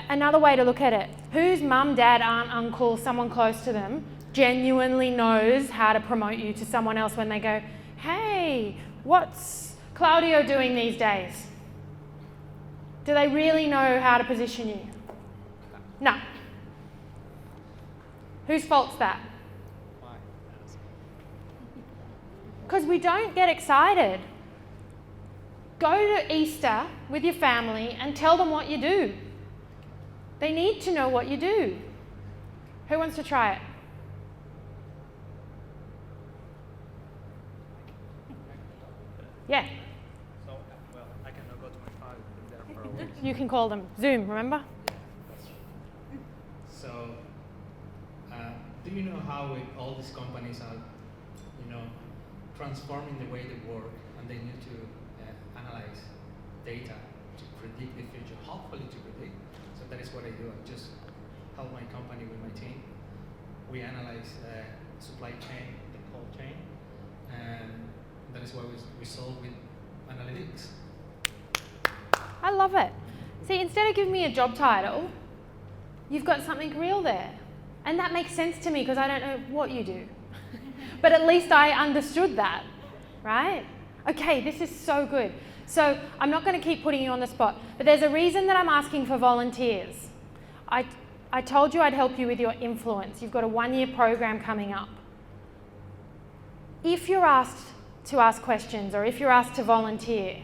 another way to look at it, whose mum, dad, aunt, uncle, someone close to them genuinely knows how to promote you to someone else when they go, hey, what's Claudio doing these days? Do they really know how to position you? No. Whose fault's that? Why? Because we don't get excited. Go to Easter with your family and tell them what you do. They need to know what you do. Who wants to try it? Yeah. So, well, I cannot go to my father there for a week. You can call them. Zoom, remember? So, do you know how all these companies are, transforming the way they work, and they need to analyze data to predict the future, hopefully to predict. So that is what I do. I just help my company with my team. We analyze supply chain, the cold chain, and that is what we solve with analytics. I love it. See, instead of giving me a job title, you've got something real there. And that makes sense to me because I don't know what you do. But at least I understood that, right? Okay, this is so good. So I'm not going to keep putting you on the spot, but there's a reason that I'm asking for volunteers. I told you I'd help you with your influence. You've got a 1-year program coming up. If you're asked to ask questions or if you're asked to volunteer,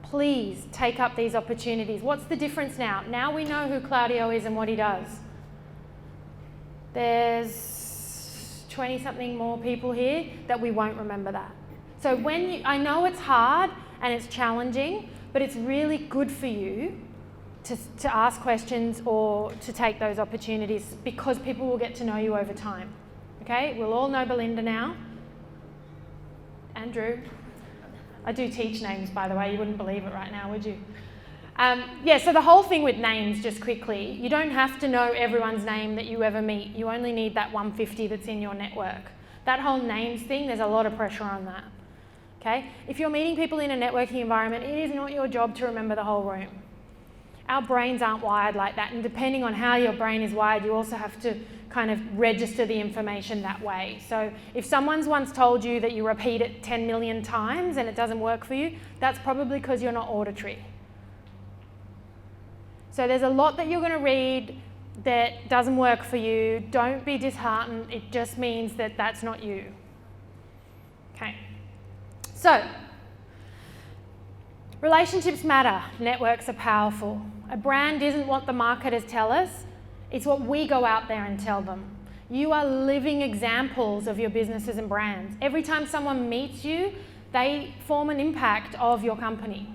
please take up these opportunities. What's the difference now? Now we know who Claudio is and what he does. There's 20-something more people here that we won't remember that. So I know it's hard and it's challenging, but it's really good for you to ask questions or to take those opportunities because people will get to know you over time. Okay, we'll all know Belinda now. Andrew. I do teach names, by the way. You wouldn't believe it right now, would you? So the whole thing with names, just quickly, you don't have to know everyone's name that you ever meet. You only need that 150 that's in your network. That whole names thing, there's a lot of pressure on that. Okay? If you're meeting people in a networking environment, it is not your job to remember the whole room. Our brains aren't wired like that, and depending on how your brain is wired, you also have to kind of register the information that way. So if someone's once told you that you repeat it 10 million times and it doesn't work for you, that's probably because you're not auditory. So there's a lot that you're going to read that doesn't work for you. Don't be disheartened. It just means that that's not you. Okay. So, relationships matter. Networks are powerful. A brand isn't what the marketers tell us. It's what we go out there and tell them. You are living examples of your businesses and brands. Every time someone meets you, they form an impact of your company.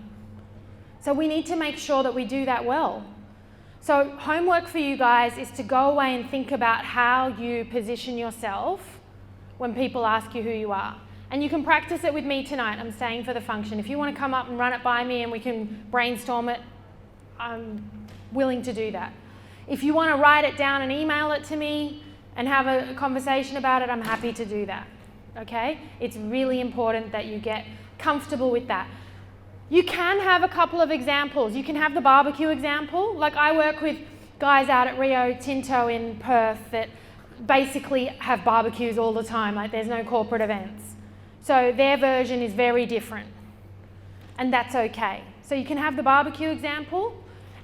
So we need to make sure that we do that well. So homework for you guys is to go away and think about how you position yourself when people ask you who you are. And you can practice it with me tonight. I'm staying for the function. If you want to come up and run it by me and we can brainstorm it, I'm willing to do that. If you want to write it down and email it to me and have a conversation about it, I'm happy to do that. Okay? It's really important that you get comfortable with that. You can have a couple of examples. You can have the barbecue example. Like I work with guys out at Rio Tinto in Perth that basically have barbecues all the time. Like there's no corporate events. So their version is very different. And that's okay. So you can have the barbecue example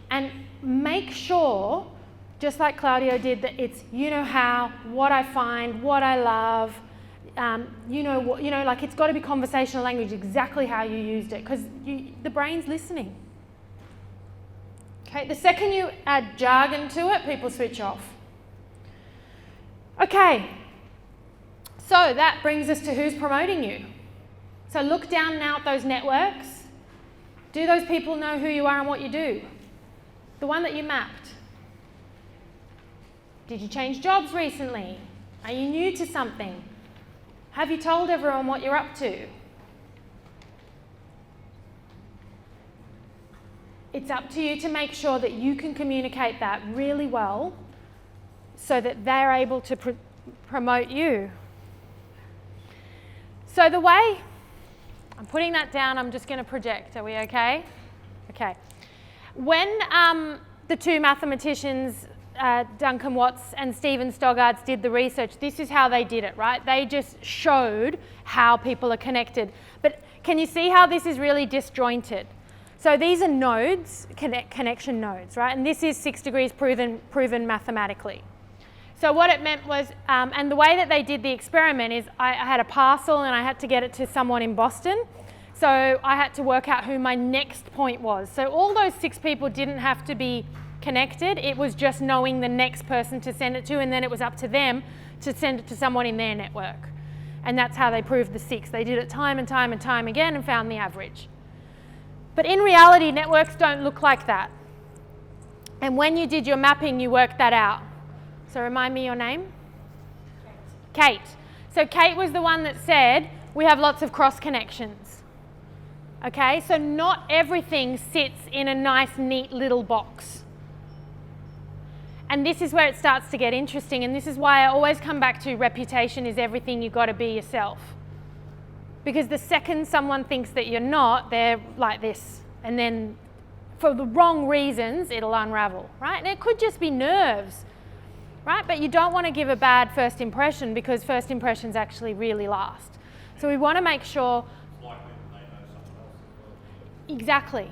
and make sure, just like Claudio did, that it's you know how, what I find, what I love, like it's got to be conversational language, exactly how you used it, because the brain's listening. Okay, the second you add jargon to it, people switch off. Okay, so that brings us to who's promoting you. So look down now at those networks. Do those people know who you are and what you do? The one that you mapped. Did you change jobs recently? Are you new to something? Have you told everyone what you're up to? It's up to you to make sure that you can communicate that really well so that they're able to promote you. So the way, I'm putting that down, I'm just going to project. Are we okay? Okay. When the two mathematicians, Duncan Watts and Stephen Stoggarts, did the research, this is how they did it, right? They just showed how people are connected. But can you see how this is really disjointed? So these are nodes, connection nodes, right? And this is 6 degrees proven mathematically. So what it meant was, and the way that they did the experiment is I had a parcel and I had to get it to someone in Boston. So I had to work out who my next point was. So all those 6 people didn't have to be connected. It was just knowing the next person to send it to, and then it was up to them to send it to someone in their network. And that's how they proved the 6. They did it time and time and time again and found the average. But in reality, networks don't look like that. And when you did your mapping, you worked that out. So remind me your name? Kate. So Kate was the one that said, we have lots of cross connections. Okay, so not everything sits in a nice, neat little box. And this is where it starts to get interesting, and this is why I always come back to reputation is everything. You've got to be yourself. Because the second someone thinks that you're not, they're like this. And then for the wrong reasons, it'll unravel, right? And it could just be nerves, right? But you don't want to give a bad first impression because first impressions actually really last. So we want to make sure... Exactly.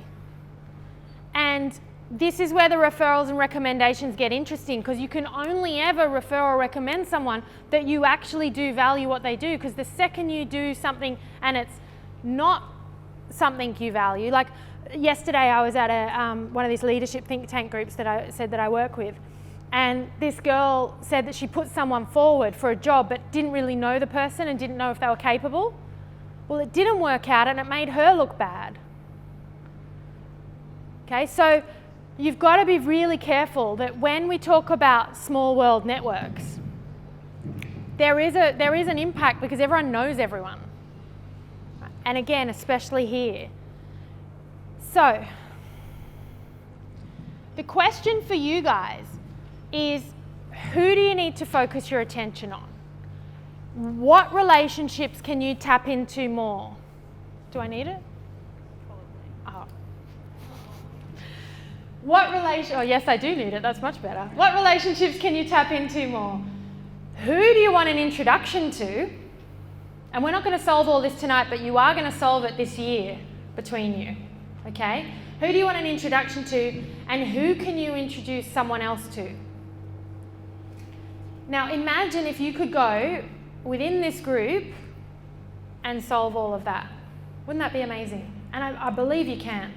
And this is where the referrals and recommendations get interesting, because you can only ever refer or recommend someone that you actually do value what they do, because the second you do something and it's not something you value, like yesterday I was at one of these leadership think tank groups that I said that I work with, and this girl said that she put someone forward for a job but didn't really know the person and didn't know if they were capable. Well, it didn't work out and it made her look bad. Okay, so you've got to be really careful that when we talk about small world networks, there is an impact because everyone knows everyone. And again, especially here. So, the question for you guys is, who do you need to focus your attention on? What relationships can you tap into more? Do I need it? Probably. Oh. Oh yes, I do need it. That's much better. What relationships can you tap into more? Who do you want an introduction to? And we're not going to solve all this tonight, but you are going to solve it this year between you. Okay? Who do you want an introduction to, and who can you introduce someone else to? Now imagine if you could go within this group and solve all of that. Wouldn't that be amazing? And I believe you can.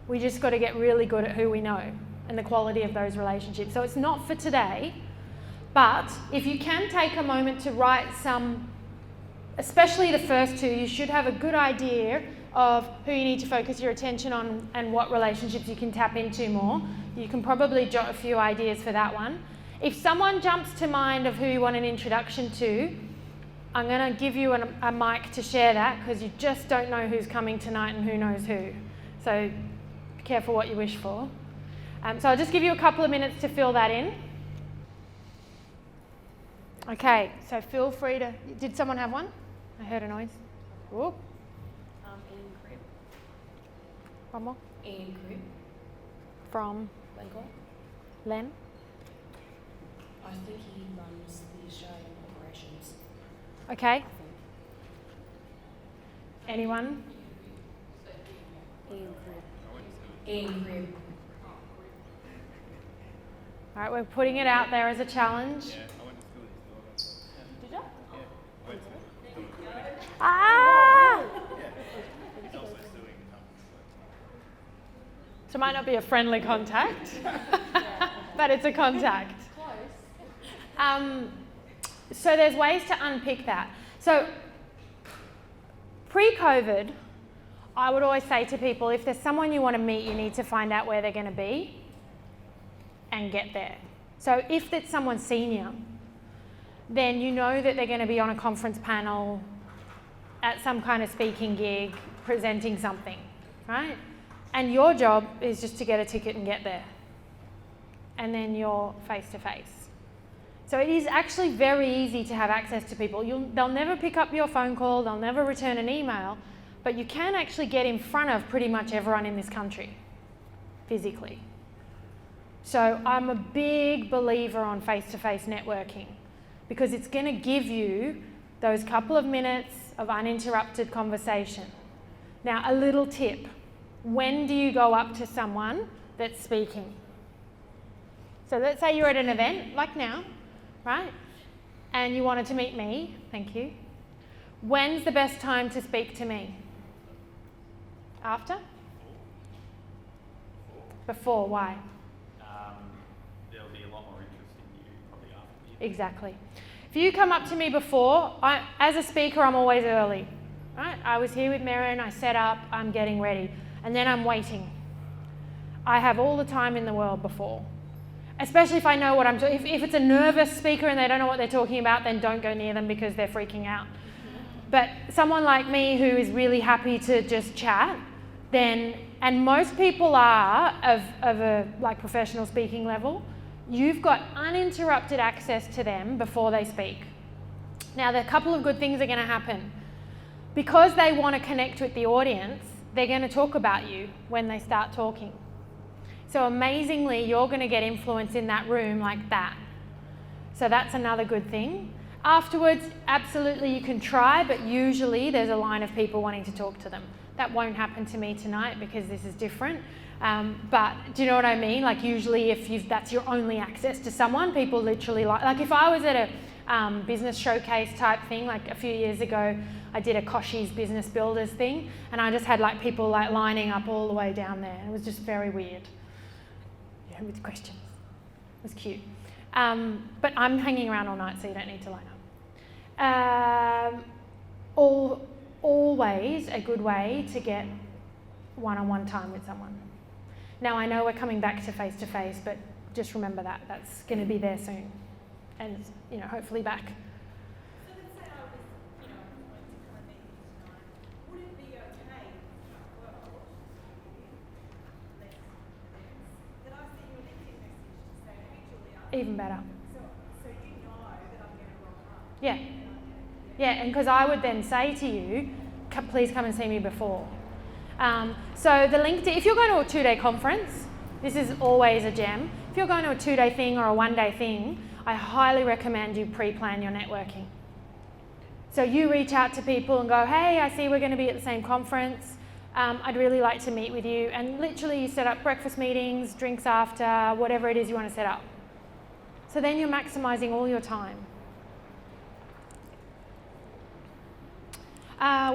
We just got to get really good at who we know and the quality of those relationships. So it's not for today, but if you can take a moment to write some, especially the first two, you should have a good idea of who you need to focus your attention on and what relationships you can tap into more. You can probably jot a few ideas for that one. If someone jumps to mind of who you want an introduction to, I'm going to give you a mic to share that, because you just don't know who's coming tonight and who knows who. So be careful what you wish for. So I'll just give you a couple of minutes to fill that in. Okay, so feel free to... Did someone have one? I heard a noise. Ooh. Ian Cribb. One more. Ian Cribb. From Glencore. Len. I think he runs the Australian operations. Okay. Anyone? Ian Cribb. Ian Cribb. All right, we're putting it out there as a challenge. Yeah, I went to school. Did you? Ah! He's also suing the company. So it might not be a friendly contact, but it's a contact. So there's ways to unpick that. So pre-COVID, I would always say to people, if there's someone you want to meet, you need to find out where they're going to be and get there. So if it's someone senior, then you know that they're going to be on a conference panel, at some kind of speaking gig, presenting something, right? And your job is just to get a ticket and get there. And then you're face to face. So it is actually very easy to have access to people. They'll never pick up your phone call, they'll never return an email, but you can actually get in front of pretty much everyone in this country, physically. So I'm a big believer on face-to-face networking, because it's going to give you those couple of minutes of uninterrupted conversation. Now, a little tip. When do you go up to someone that's speaking? So let's say you're at an event, like now, right? And you wanted to meet me, thank you. When's the best time to speak to me? After? Before, why? There'll be a lot more interest in you probably after the Exactly. If you come up to me before, as a speaker, I'm always early, right? I was here with Merrin, I set up, I'm getting ready, and then I'm waiting. I have all the time in the world before. Especially if I know what I'm doing. If it's a nervous speaker and they don't know what they're talking about, then don't go near them because they're freaking out. But someone like me who is really happy to just chat, then, and most people are of a like professional speaking level, you've got uninterrupted access to them before they speak. Now, there are a couple of good things are going to happen. Because they want to connect with the audience, they're going to talk about you when they start talking. So amazingly, you're going to get influence in that room like that. So that's another good thing. Afterwards, absolutely you can try, but usually there's a line of people wanting to talk to them. That won't happen to me tonight because this is different. But do you know what I mean? Like usually if that's your only access to someone, people literally like if I was at a business showcase type thing, like a few years ago, I did a Koshi's Business Builders thing, and I just had like people like lining up all the way down there. It was just very weird. Yeah, with questions. It was cute. But I'm hanging around all night, so you don't need to line up. Always a good way to get one-on-one time with someone. Now I know we're coming back to face-to-face, but just remember that. That's going to be there soon. And, hopefully back. So let's say I was, wanting to come and meet you tonight. Would it be okay, that I send you a LinkedIn message to say, hey Julia, Even better. so you know that I'm going to rock up? Yeah. Yeah, and because I would then say to you, please come and see me before. So the LinkedIn, if you're going to a 2-day conference, This is always a gem. If you're going to a 2-day thing or a 1-day thing, I highly recommend you pre-plan your networking. So you reach out to people and go, hey, I see we're going to be at the same conference. I'd really like to meet with you. And literally you set up breakfast meetings, drinks after, whatever it is you want to set up. So then you're maximising all your time.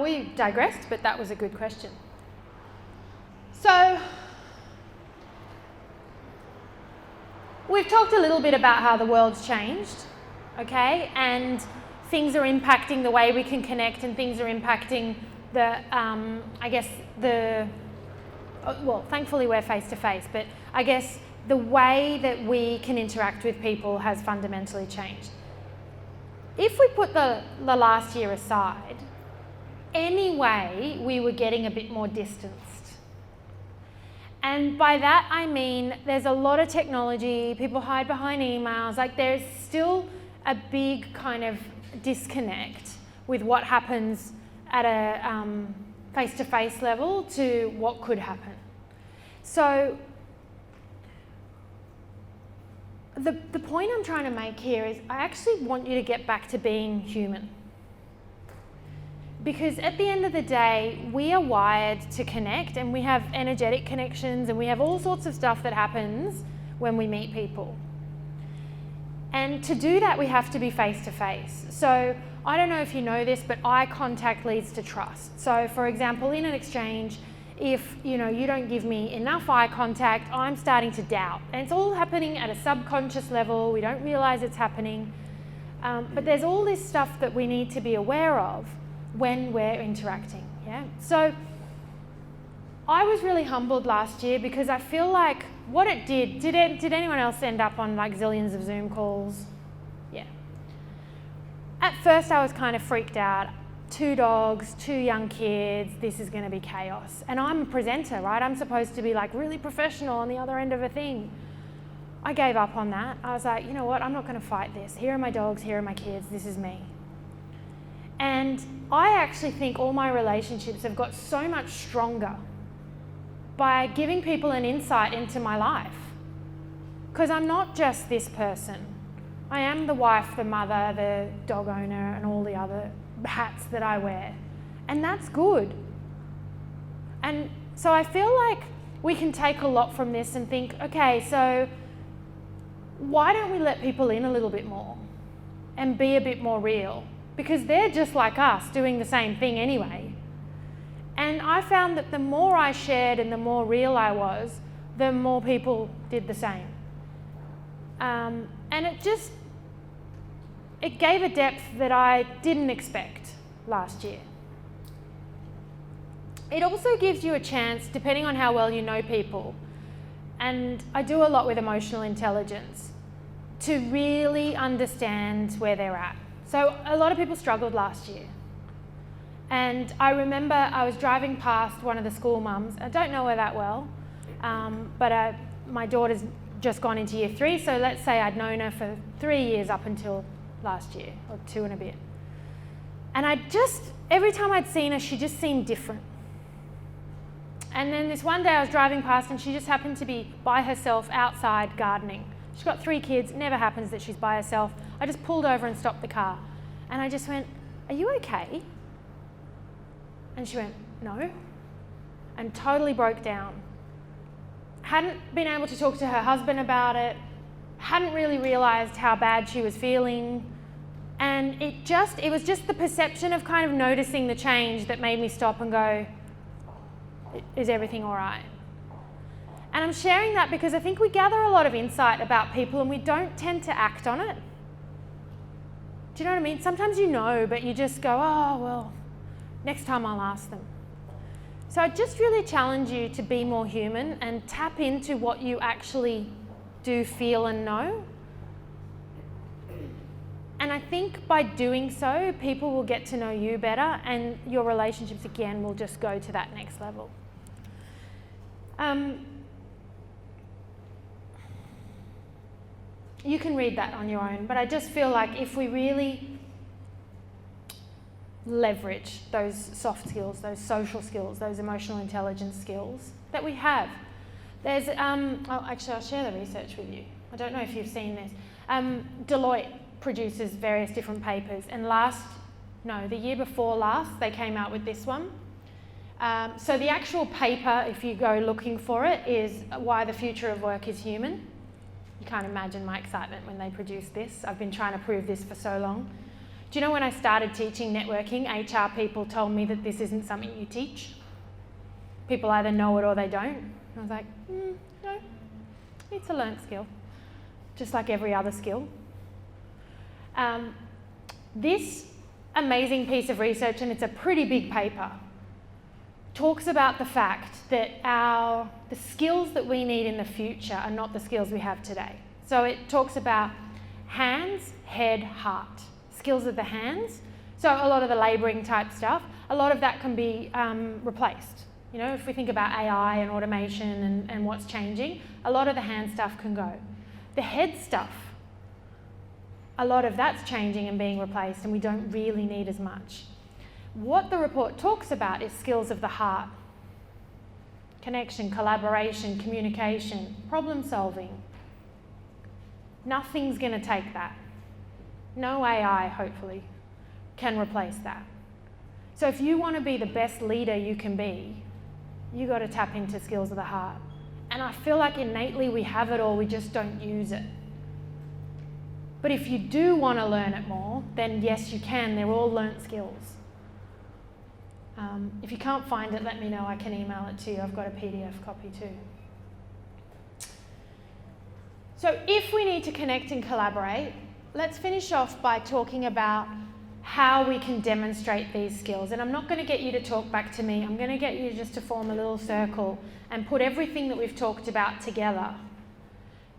We digressed, but that was a good question. So we've talked a little bit about how the world's changed, okay? And things are impacting the way we can connect, and things are impacting the, well, thankfully we're face to face, but I guess the way that we can interact with people has fundamentally changed. If we put the last year aside, anyway, we were getting a bit more distanced. And by that I mean there's a lot of technology, people hide behind emails, like there's still a big kind of disconnect with what happens at a face-to-face level to what could happen. So the point I'm trying to make here is I actually want you to get back to being human. Because at the end of the day, we are wired to connect, and we have energetic connections, and we have all sorts of stuff that happens when we meet people. And to do that, we have to be face to face. So I don't know if you know this, but eye contact leads to trust. So for example, in an exchange, if you don't give me enough eye contact, I'm starting to doubt. And it's all happening at a subconscious level. We don't realize it's happening. But there's all this stuff that we need to be aware of when we're interacting, yeah? So I was really humbled last year because I feel like what it did anyone else end up on like zillions of Zoom calls? Yeah. At first I was kind of freaked out. 2 dogs, 2 young kids, this is gonna be chaos. And I'm a presenter, right? I'm supposed to be like really professional on the other end of a thing. I gave up on that. I was like, you know what, I'm not gonna fight this. Here are my dogs, here are my kids, this is me. And I actually think all my relationships have got so much stronger by giving people an insight into my life. Because I'm not just this person. I am the wife, the mother, the dog owner, and all the other hats that I wear. And that's good. And so I feel like we can take a lot from this and think, okay, so why don't we let people in a little bit more and be a bit more real? Because they're just like us doing the same thing anyway. And I found that the more I shared and the more real I was, the more people did the same. And it gave a depth that I didn't expect last year. It also gives you a chance, depending on how well you know people, and I do a lot with emotional intelligence, to really understand where they're at. So a lot of people struggled last year. And I remember I was driving past one of the school mums. I don't know her that well, but my daughter's just gone into year 3, so let's say I'd known her for 3 years up until last year, or 2 and a bit. And every time I'd seen her, she just seemed different. And then this one day I was driving past and she just happened to be by herself outside gardening. She's got 3 kids, it never happens that she's by herself. I just pulled over and stopped the car. And I just went, "Are you okay?" And she went, "No." And totally broke down. Hadn't been able to talk to her husband about it, hadn't really realised how bad she was feeling. And it was just the perception of kind of noticing the change that made me stop and go, "Is everything all right?" And I'm sharing that because I think we gather a lot of insight about people and we don't tend to act on it. Do you know what I mean? Sometimes you know, but you just go, "Oh, well, next time I'll ask them." So I just really challenge you to be more human and tap into what you actually do feel and know. And I think by doing so, people will get to know you better and your relationships again will just go to that next level. You can read that on your own, but I just feel like if we really leverage those soft skills, those social skills, those emotional intelligence skills that we have, There's, actually I'll share the research with you. I don't know if you've seen this. Deloitte produces various different papers, and the year before last, they came out with this one. So the actual paper, if you go looking for it, is Why the Future of Work is Human. You can't imagine my excitement when they produced this. I've been trying to prove this for so long. Do you know when I started teaching networking, HR people told me that this isn't something you teach? People either know it or they don't. I was like, no, it's a learnt skill, just like every other skill. This amazing piece of research, and it's a pretty big paper, talks about the fact that the skills that we need in the future are not the skills we have today. So it talks about hands, head, heart. Skills of the hands. So a lot of the labouring type stuff, a lot of that can be replaced. You know, if we think about AI and automation and what's changing, a lot of the hand stuff can go. The head stuff, a lot of that's changing and being replaced, and we don't really need as much. What the report talks about is skills of the heart. Connection, collaboration, communication, problem solving. Nothing's going to take that. No AI, hopefully, can replace that. So if you want to be the best leader you can be, you got to tap into skills of the heart. And I feel like innately we have it all, we just don't use it. But if you do want to learn it more, then yes, you can. They're all learnt skills. If you can't find it, let me know. I can email it to you. I've got a PDF copy too. So if we need to connect and collaborate, let's finish off by talking about how we can demonstrate these skills. And I'm not going to get you to talk back to me. I'm going to get you just to form a little circle and put everything that we've talked about together.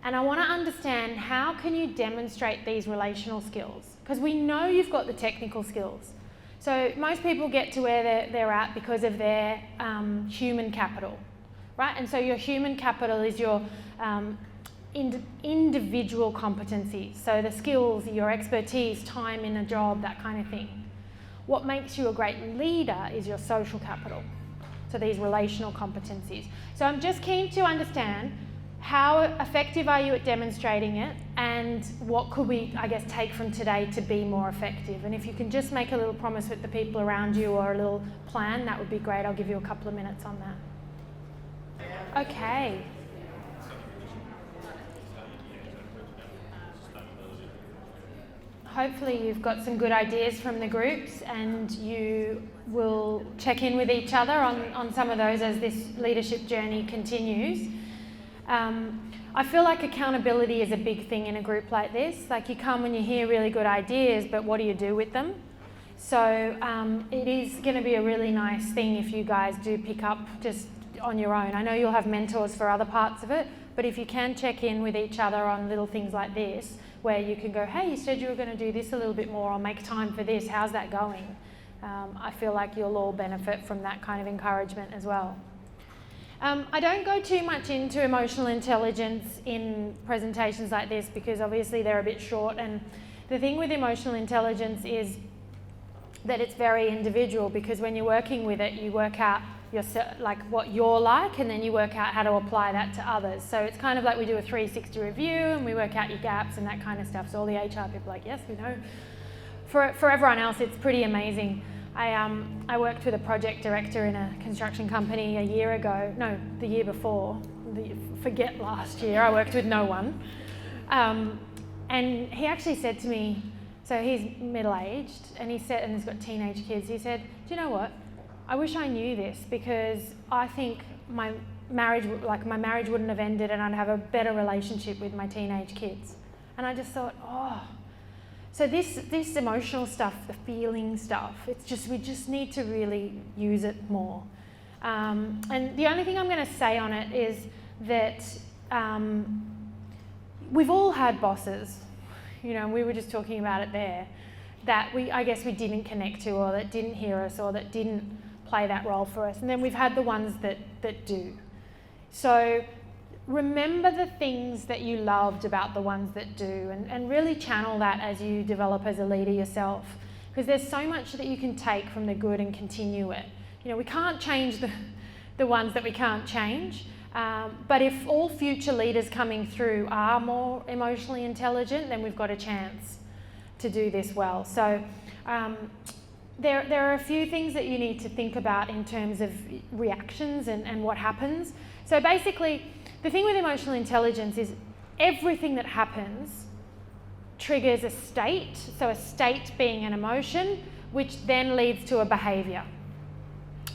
And I want to understand, how can you demonstrate these relational skills? Because we know you've got the technical skills. So most people get to where they're at because of their human capital, right? And so your human capital is your individual competencies. So the skills, your expertise, time in a job, that kind of thing. What makes you a great leader is your social capital. So these relational competencies. So I'm just keen to understand, how effective are you at demonstrating it, and what could we, I guess, take from today to be more effective? And if you can just make a little promise with the people around you or a little plan, that would be great. I'll give you a couple of minutes on that. Okay. Hopefully you've got some good ideas from the groups, and you will check in with each other on some of those as this leadership journey continues. I feel like accountability is a big thing in a group like this. Like, you come and you hear really good ideas, but what do you do with them? So it is going to be a really nice thing if you guys do pick up just on your own. I know you'll have mentors for other parts of it, but if you can check in with each other on little things like this, where you can go, hey, you said you were going to do this a little bit more, or make time for this, how's that going? I feel like you'll all benefit from that kind of encouragement as well. I don't go too much into emotional intelligence in presentations like this, because obviously they're a bit short, and the thing with emotional intelligence is that it's very individual, because when you're working with it, you work out like what you're like, and then you work out how to apply that to others. So it's kind of like we do a 360 review and we work out your gaps and that kind of stuff. So all the HR people are like, yes, we know. For everyone else, it's pretty amazing. I worked with a project director in a construction company the year before. Forget last year, I worked with no one. And he actually said to me, so he's middle-aged, and he said, and he's got teenage kids, he said, do you know what? I wish I knew this, because I think my marriage wouldn't have ended, and I'd have a better relationship with my teenage kids. And I just thought, so this emotional stuff, the feeling stuff, we just need to really use it more. And the only thing I'm going to say on it is that we've all had bosses, we were just talking about it there, that I guess we didn't connect to, or that didn't hear us, or that didn't play that role for us. And then we've had the ones that do. So remember the things that you loved about the ones that do, and really channel that as you develop as a leader yourself, because there's so much that you can take from the good and continue it. We can't change the ones that we can't change, But if all future leaders coming through are more emotionally intelligent, then we've got a chance to do this well. So there are a few things that you need to think about in terms of reactions and what happens. So basically, the thing with emotional intelligence is everything that happens triggers a state, so a state being an emotion, which then leads to a behaviour.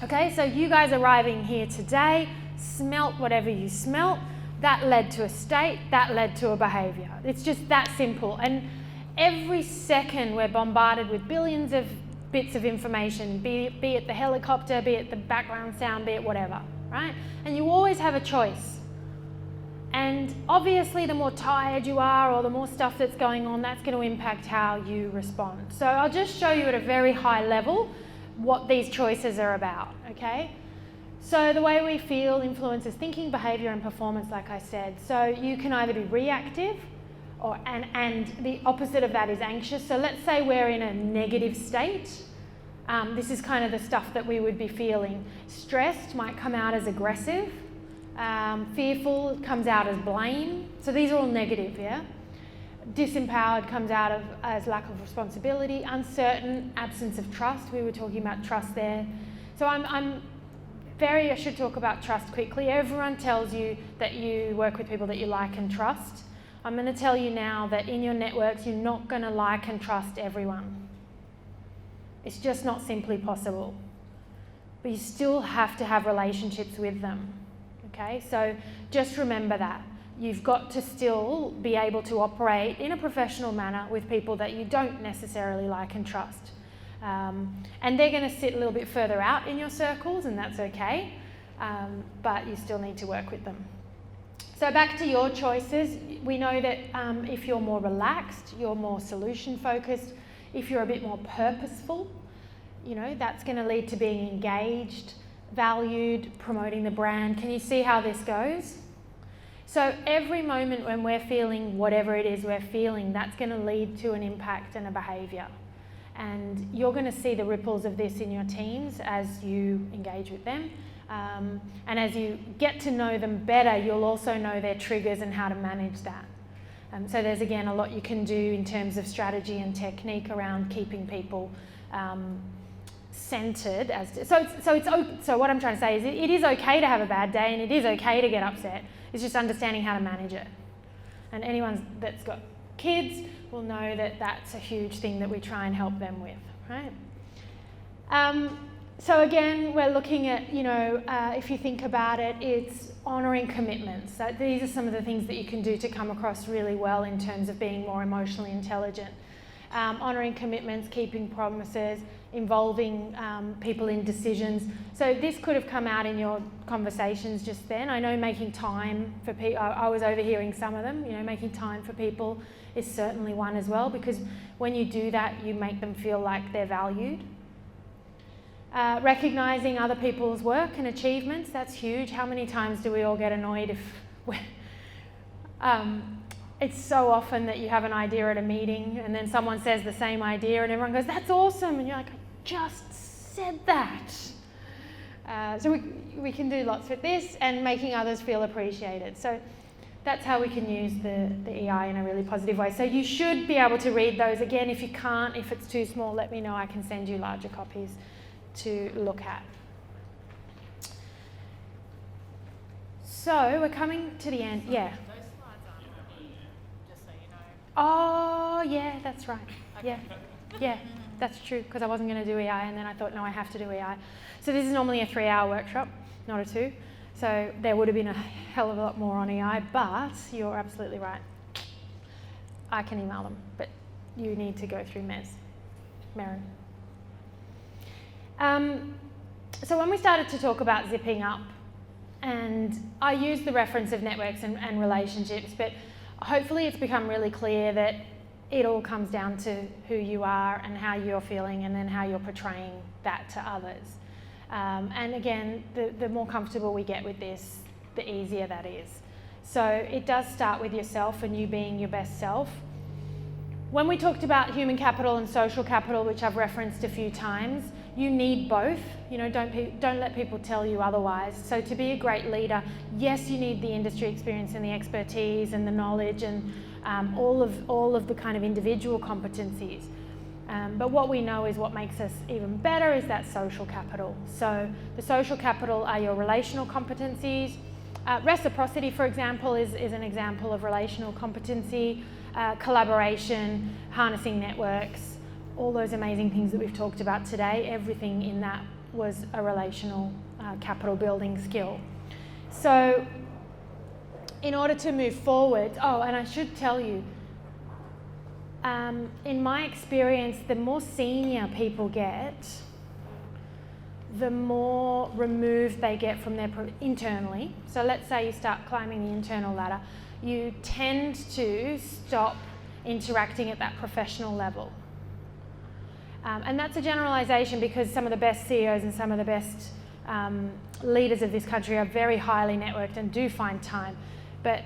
Okay, so you guys arriving here today, smelt whatever you smelt, that led to a state, that led to a behaviour. It's just that simple. And every second we're bombarded with billions of bits of information, be it the helicopter, be it the background sound, be it whatever, right? And you always have a choice. And obviously the more tired you are or the more stuff that's going on, that's going to impact how you respond. So I'll just show you at a very high level what these choices are about, okay? So the way we feel influences thinking, behaviour and performance, like I said. So you can either be reactive and the opposite of that is anxious. So let's say we're in a negative state. This is kind of the stuff that we would be feeling. Stressed might come out as aggressive. Fearful comes out as blame. So these are all negative, yeah? Disempowered comes out as lack of responsibility. Uncertain, absence of trust. We were talking about trust there. So I should talk about trust quickly. Everyone tells you that you work with people that you like and trust. I'm going to tell you now that in your networks, you're not going to like and trust everyone. It's just not simply possible. But you still have to have relationships with them. Okay, so just remember that. You've got to still be able to operate in a professional manner with people that you don't necessarily like and trust. And they're going to sit a little bit further out in your circles, and that's okay, but you still need to work with them. So back to your choices, we know that if you're more relaxed, you're more solution focused, if you're a bit more purposeful, you know, that's going to lead to being engaged, valued, promoting the brand. Can you see how this goes? So every moment when we're feeling whatever it is we're feeling, that's going to lead to an impact and a behaviour. And you're going to see the ripples of this in your teams as you engage with them. And as you get to know them better, you'll also know their triggers and how to manage that. So there's, again, a lot you can do in terms of strategy and technique around keeping people centred. So what I'm trying to say is it is okay to have a bad day and it is okay to get upset. It's just understanding how to manage it. And anyone that's got kids will know that that's a huge thing that we try and help them with, right? So again, we're looking at, if you think about it, it's honouring commitments. So these are some of the things that you can do to come across really well in terms of being more emotionally intelligent. Honouring commitments, keeping promises, involving people in decisions. So this could have come out in your conversations just then. I know making time for people, I was overhearing some of them, making time for people is certainly one as well, because when you do that, you make them feel like they're valued. Recognising other people's work and achievements, that's huge. How many times do we all get annoyed if we're... It's so often that you have an idea at a meeting and then someone says the same idea and everyone goes, that's awesome. And you're like, I just said that. So we can do lots with this and making others feel appreciated. So that's how we can use the EI in a really positive way. So you should be able to read those. Again, if you can't, if it's too small, let me know. I can send you larger copies to look at. So we're coming to the end. Yeah. Oh, yeah, that's right. Okay. Yeah, that's true, because I wasn't going to do EI and then I thought, no, I have to do EI. So this is normally a 3-hour workshop, not a 2. So there would have been a hell of a lot more on EI, but you're absolutely right. I can email them, but you need to go through Merrin. So when we started to talk about zipping up, and I used the reference of networks and relationships, but hopefully it's become really clear that it all comes down to who you are and how you're feeling and then how you're portraying that to others. And again, the more comfortable we get with this, the easier that is. So it does start with yourself and you being your best self. When we talked about human capital and social capital, which I've referenced a few times, You need both. You know, don't let people tell you otherwise. So to be a great leader, yes, you need the industry experience and the expertise and the knowledge and all of the kind of individual competencies. But what we know is what makes us even better is that social capital. So the social capital are your relational competencies. Reciprocity, for example, is an example of relational competency. Collaboration, harnessing networks, all those amazing things that we've talked about today, everything in that was a relational capital building skill. So in order to move forward, and I should tell you, in my experience, the more senior people get, the more removed they get from their internally. So let's say you start climbing the internal ladder, you tend to stop interacting at that professional level. And that's a generalisation because some of the best CEOs and some of the best leaders of this country are very highly networked and do find time. But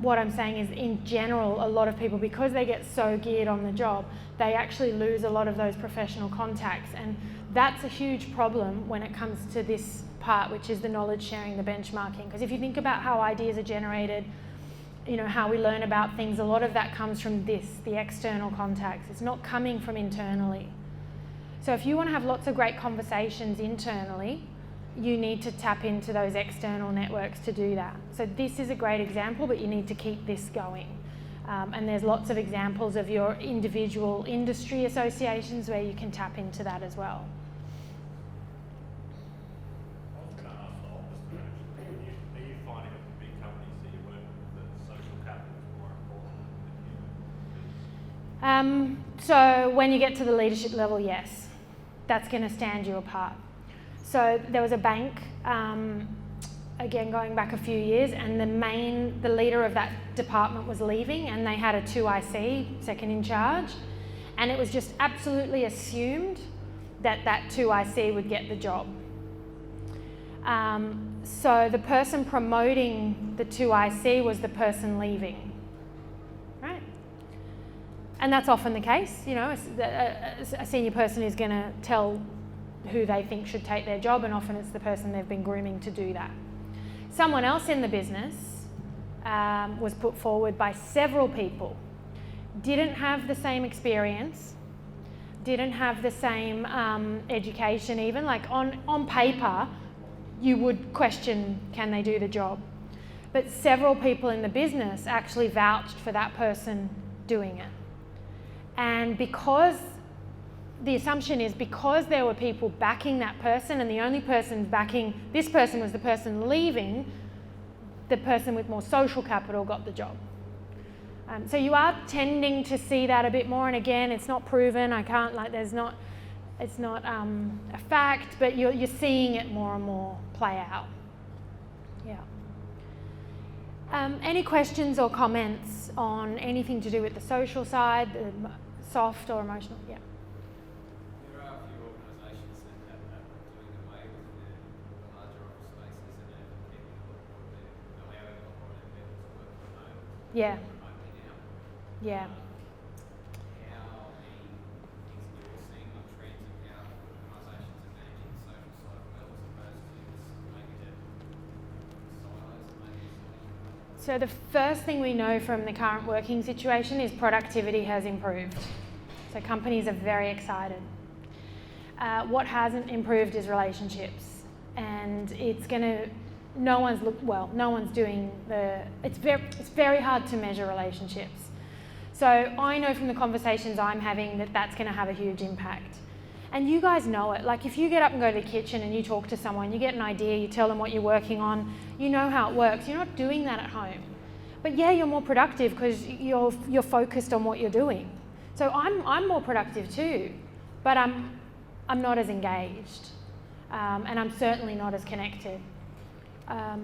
what I'm saying is, in general, a lot of people, because they get so geared on the job, they actually lose a lot of those professional contacts. And that's a huge problem when it comes to this part, which is the knowledge sharing, the benchmarking. Because if you think about how ideas are generated, you know, how we learn about things, a lot of that comes from the external contacts. It's not coming from internally. So if you want to have lots of great conversations internally, you need to tap into those external networks to do that. So this is a great example, but you need to keep this going. And there's lots of examples of your individual industry associations where you can tap into that as well. I was going to ask the opposite actually. Are you finding with the big companies that you work with that social capital is more important than human? So when you get to the leadership level, yes, that's going to stand you apart. So there was a bank, again going back a few years, and the leader of that department was leaving, and they had a 2IC, second in charge, and it was just absolutely assumed that 2IC would get the job. So the person promoting the 2IC was the person leaving, right? And that's often the case, you know, a senior person is going to tell who they think should take their job, and often it's the person they've been grooming to do that. Someone else in the business was put forward by several people, didn't have the same experience, didn't have the same education even, like on paper, you would question, can they do the job? But several people in the business actually vouched for that person doing it. And because the assumption is because there were people backing that person and the only person backing this person was the person leaving, the person with more social capital got the job. So you are tending to see that a bit more, and again, it's not proven, it's not a fact, but you're seeing it more and more play out. Yeah. Any questions or comments on anything to do with the social side, the soft or emotional? Yeah. There are a few organisations that are doing away with the larger office spaces and are keeping allowing a lot more of their people to work from home. Yeah. Remotely now. Yeah. How many things that you're seeing on trends of how organisations are managing the social side well as opposed to just maybe the silos and maybe So the first thing we know from the current working situation is productivity has improved. So companies are very excited. What hasn't improved is relationships, and no one's doing it's very hard to measure relationships. So I know from the conversations I'm having that that's going to have a huge impact. And you guys know it. Like if you get up and go to the kitchen and you talk to someone, you get an idea, you tell them what you're working on, you know how it works. You're not doing that at home. But yeah, you're more productive because you're focused on what you're doing. So I'm more productive too, but I'm not as engaged, and I'm certainly not as connected. I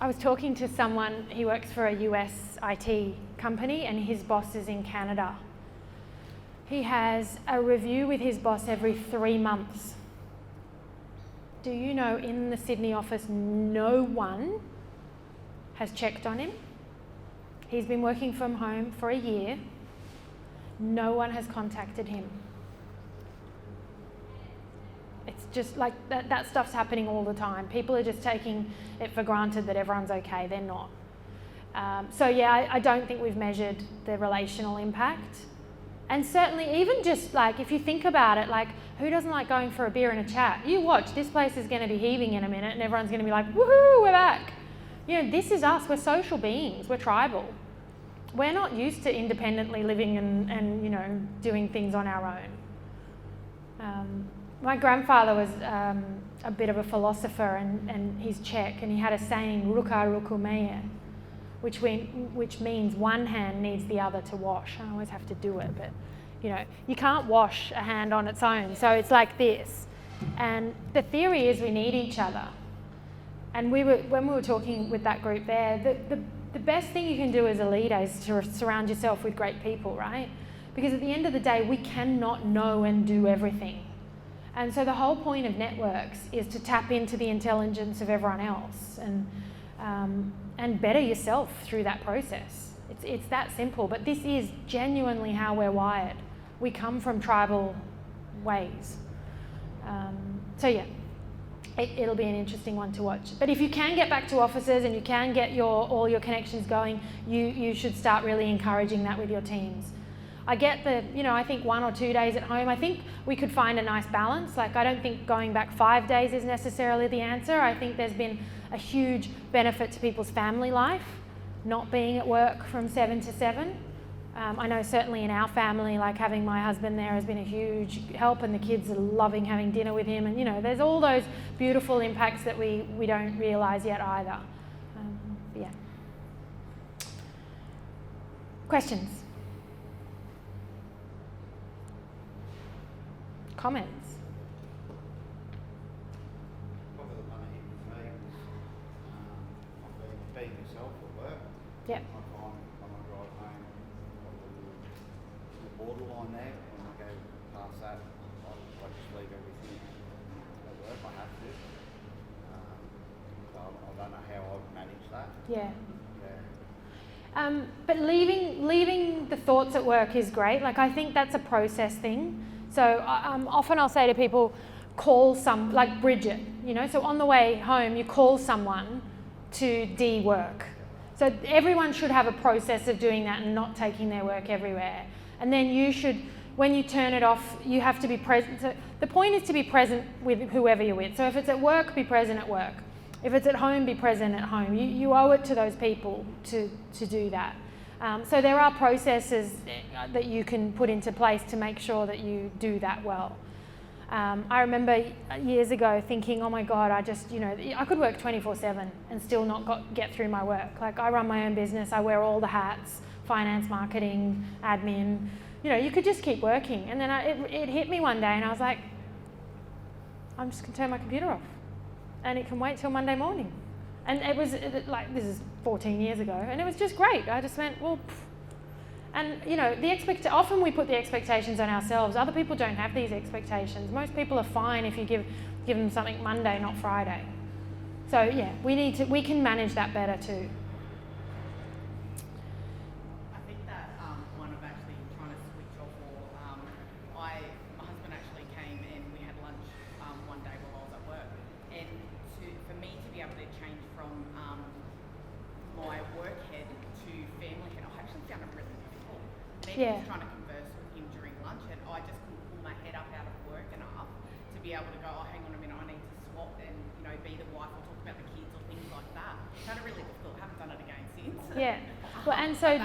was talking to someone, he works for a US IT company and his boss is in Canada. He has a review with his boss every 3 months. Do you know in the Sydney office no one has checked on him? He's been working from home for a year. No one has contacted him. It's just like that stuff's happening all the time. People are just taking it for granted that everyone's okay. They're not. So yeah, I don't think we've measured the relational impact. And certainly even just like, if you think about it, like who doesn't like going for a beer and a chat? You watch, this place is going to be heaving in a minute and everyone's going to be like, woohoo, we're back. You know, this is us, we're social beings, we're tribal. We're not used to independently living and you know, doing things on our own. My grandfather was a bit of a philosopher and he's Czech, and he had a saying, ruka ruku meje, which means one hand needs the other to wash. I always have to do it, but you know, you can't wash a hand on its own, so it's like this. And the theory is we need each other. And when we were talking with that group there, the best thing you can do as a leader is to surround yourself with great people, right? Because at the end of the day, we cannot know and do everything. And so the whole point of networks is to tap into the intelligence of everyone else and better yourself through that process. It's that simple, but this is genuinely how we're wired. We come from tribal ways. So yeah, it'll be an interesting one to watch. But if you can get back to offices and you can get all your connections going, you should start really encouraging that with your teams. I get I think 1 or 2 days at home. I think we could find a nice balance. Like, I don't think going back 5 days is necessarily the answer. I think there's been a huge benefit to people's family life, not being at work from 7 to 7. I know certainly in our family, like having my husband there has been a huge help, and the kids are loving having dinner with him. And you know, there's all those beautiful impacts that we don't realise yet either. Yeah. Questions? Comments? Probably the one that hit with me was being yourself at work. Yep. I find when I drive home, the borderline there, when I go past that, I just leave everything at work. I have to. So I don't know how I would manage that. Yeah. Yeah. But leaving the thoughts at work is great. Like, I think that's a process thing. So often I'll say to people, call like Bridget, you know, so on the way home you call someone to de-work. So everyone should have a process of doing that and not taking their work everywhere. And then you should, when you turn it off, you have to be present. So the point is to be present with whoever you're with. So if it's at work, be present at work. If it's at home, be present at home. You owe it to those people to do that. So there are processes that you can put into place to make sure that you do that well. I remember years ago thinking, oh my God, I could work 24/7 and still not get through my work. Like, I run my own business, I wear all the hats, finance, marketing, admin. You know, you could just keep working. And then it hit me one day and I was like, I'm just gonna turn my computer off and it can wait till Monday morning. And it was like, this is 14 years ago, and it was just great. I just went, well, pff. And you know, often we put the expectations on ourselves. Other people don't have these expectations. Most people are fine if you give them something Monday, not Friday. So yeah, we can manage that better too. I think that one of actually trying to switch off, or my husband actually came and we had lunch one day while I was at work, and for me to be able to change from my work head to family head, I actually found it really difficult. And even just trying to converse with him during lunch, and I just couldn't pull my head up out of work enough to be able to go, oh, hang on a minute, I need to swap and, you know, be the wife or talk about the kids or things like that. I found it really difficult. I haven't done it again since. Yeah. Well, and so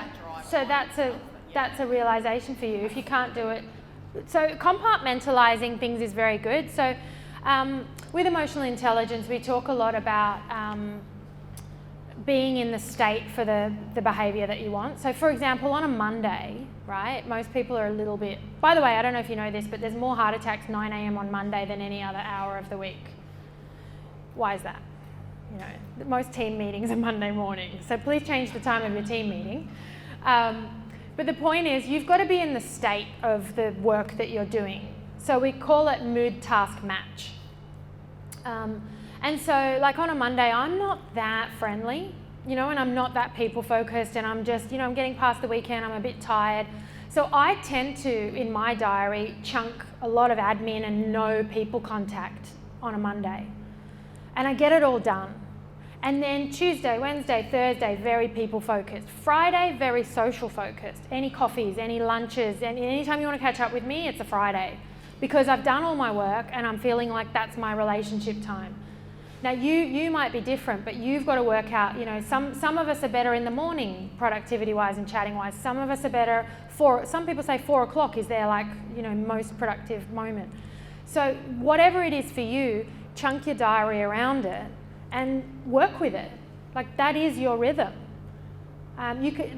that's a realization for you if you can't do it. So compartmentalizing things is very good. So with emotional intelligence, we talk a lot about being in the state for the behavior that you want. So for example, on a Monday, right, most people are a little bit, by the way, I don't know if you know this, but there's more heart attacks 9 a.m. on Monday than any other hour of the week. Why is that? You know, most team meetings are Monday morning, so please change the time of your team meeting. But the point is, you've got to be in the state of the work that you're doing. So we call it mood task match. And so like on a Monday, I'm not that friendly. you know, and I'm not that people focused, and I'm just, you know, I'm getting past the weekend, I'm a bit tired. So I tend to, in my diary, chunk a lot of admin and no people contact on a Monday. And I get it all done. And then Tuesday, Wednesday, Thursday, very people focused. Friday, very social focused. Any coffees, any lunches, and anytime you want to catch up with me, it's a Friday. Because I've done all my work and I'm feeling like that's my relationship time. Now you might be different, but you've got to work out, you know, some of us are better in the morning, productivity-wise and chatting-wise. Some of us are better some people say 4 o'clock is their, like, you know, most productive moment. So whatever it is for you, chunk your diary around it and work with it. Like, that is your rhythm.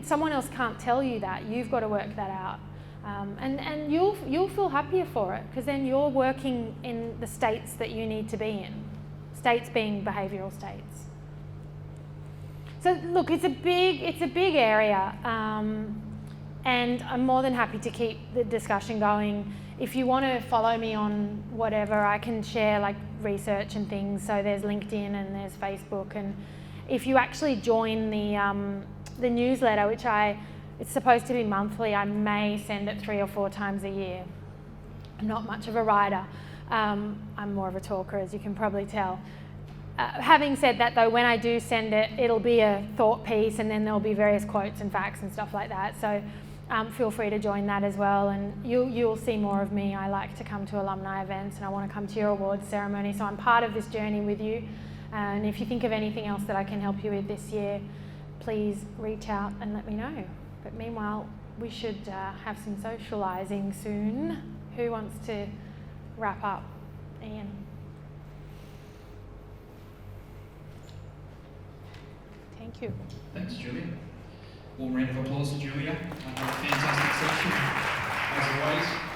Someone else can't tell you that. You've got to work that out. And you'll feel happier for it, because then you're working in the states that you need to be in. States being behavioural states. So look, it's a big area, and I'm more than happy to keep the discussion going. If you want to follow me on whatever, I can share like research and things. So there's LinkedIn and there's Facebook, and if you actually join the newsletter, which it's supposed to be monthly, I may send it 3 or 4 times a year. I'm not much of a writer. I'm more of a talker, as you can probably tell. Having said that though, when I do send it, it'll be a thought piece, and then there'll be various quotes and facts and stuff like that. So feel free to join that as well, and you'll see more of me. I like to come to alumni events, and I want to come to your awards ceremony, so I'm part of this journey with you. And if you think of anything else that I can help you with this year, please reach out and let me know. But meanwhile, we should have some socialising soon. Who wants to wrap up? Ian. Thank you. Thanks, Julia. Warm round of applause for Julia. Another fantastic session, as always.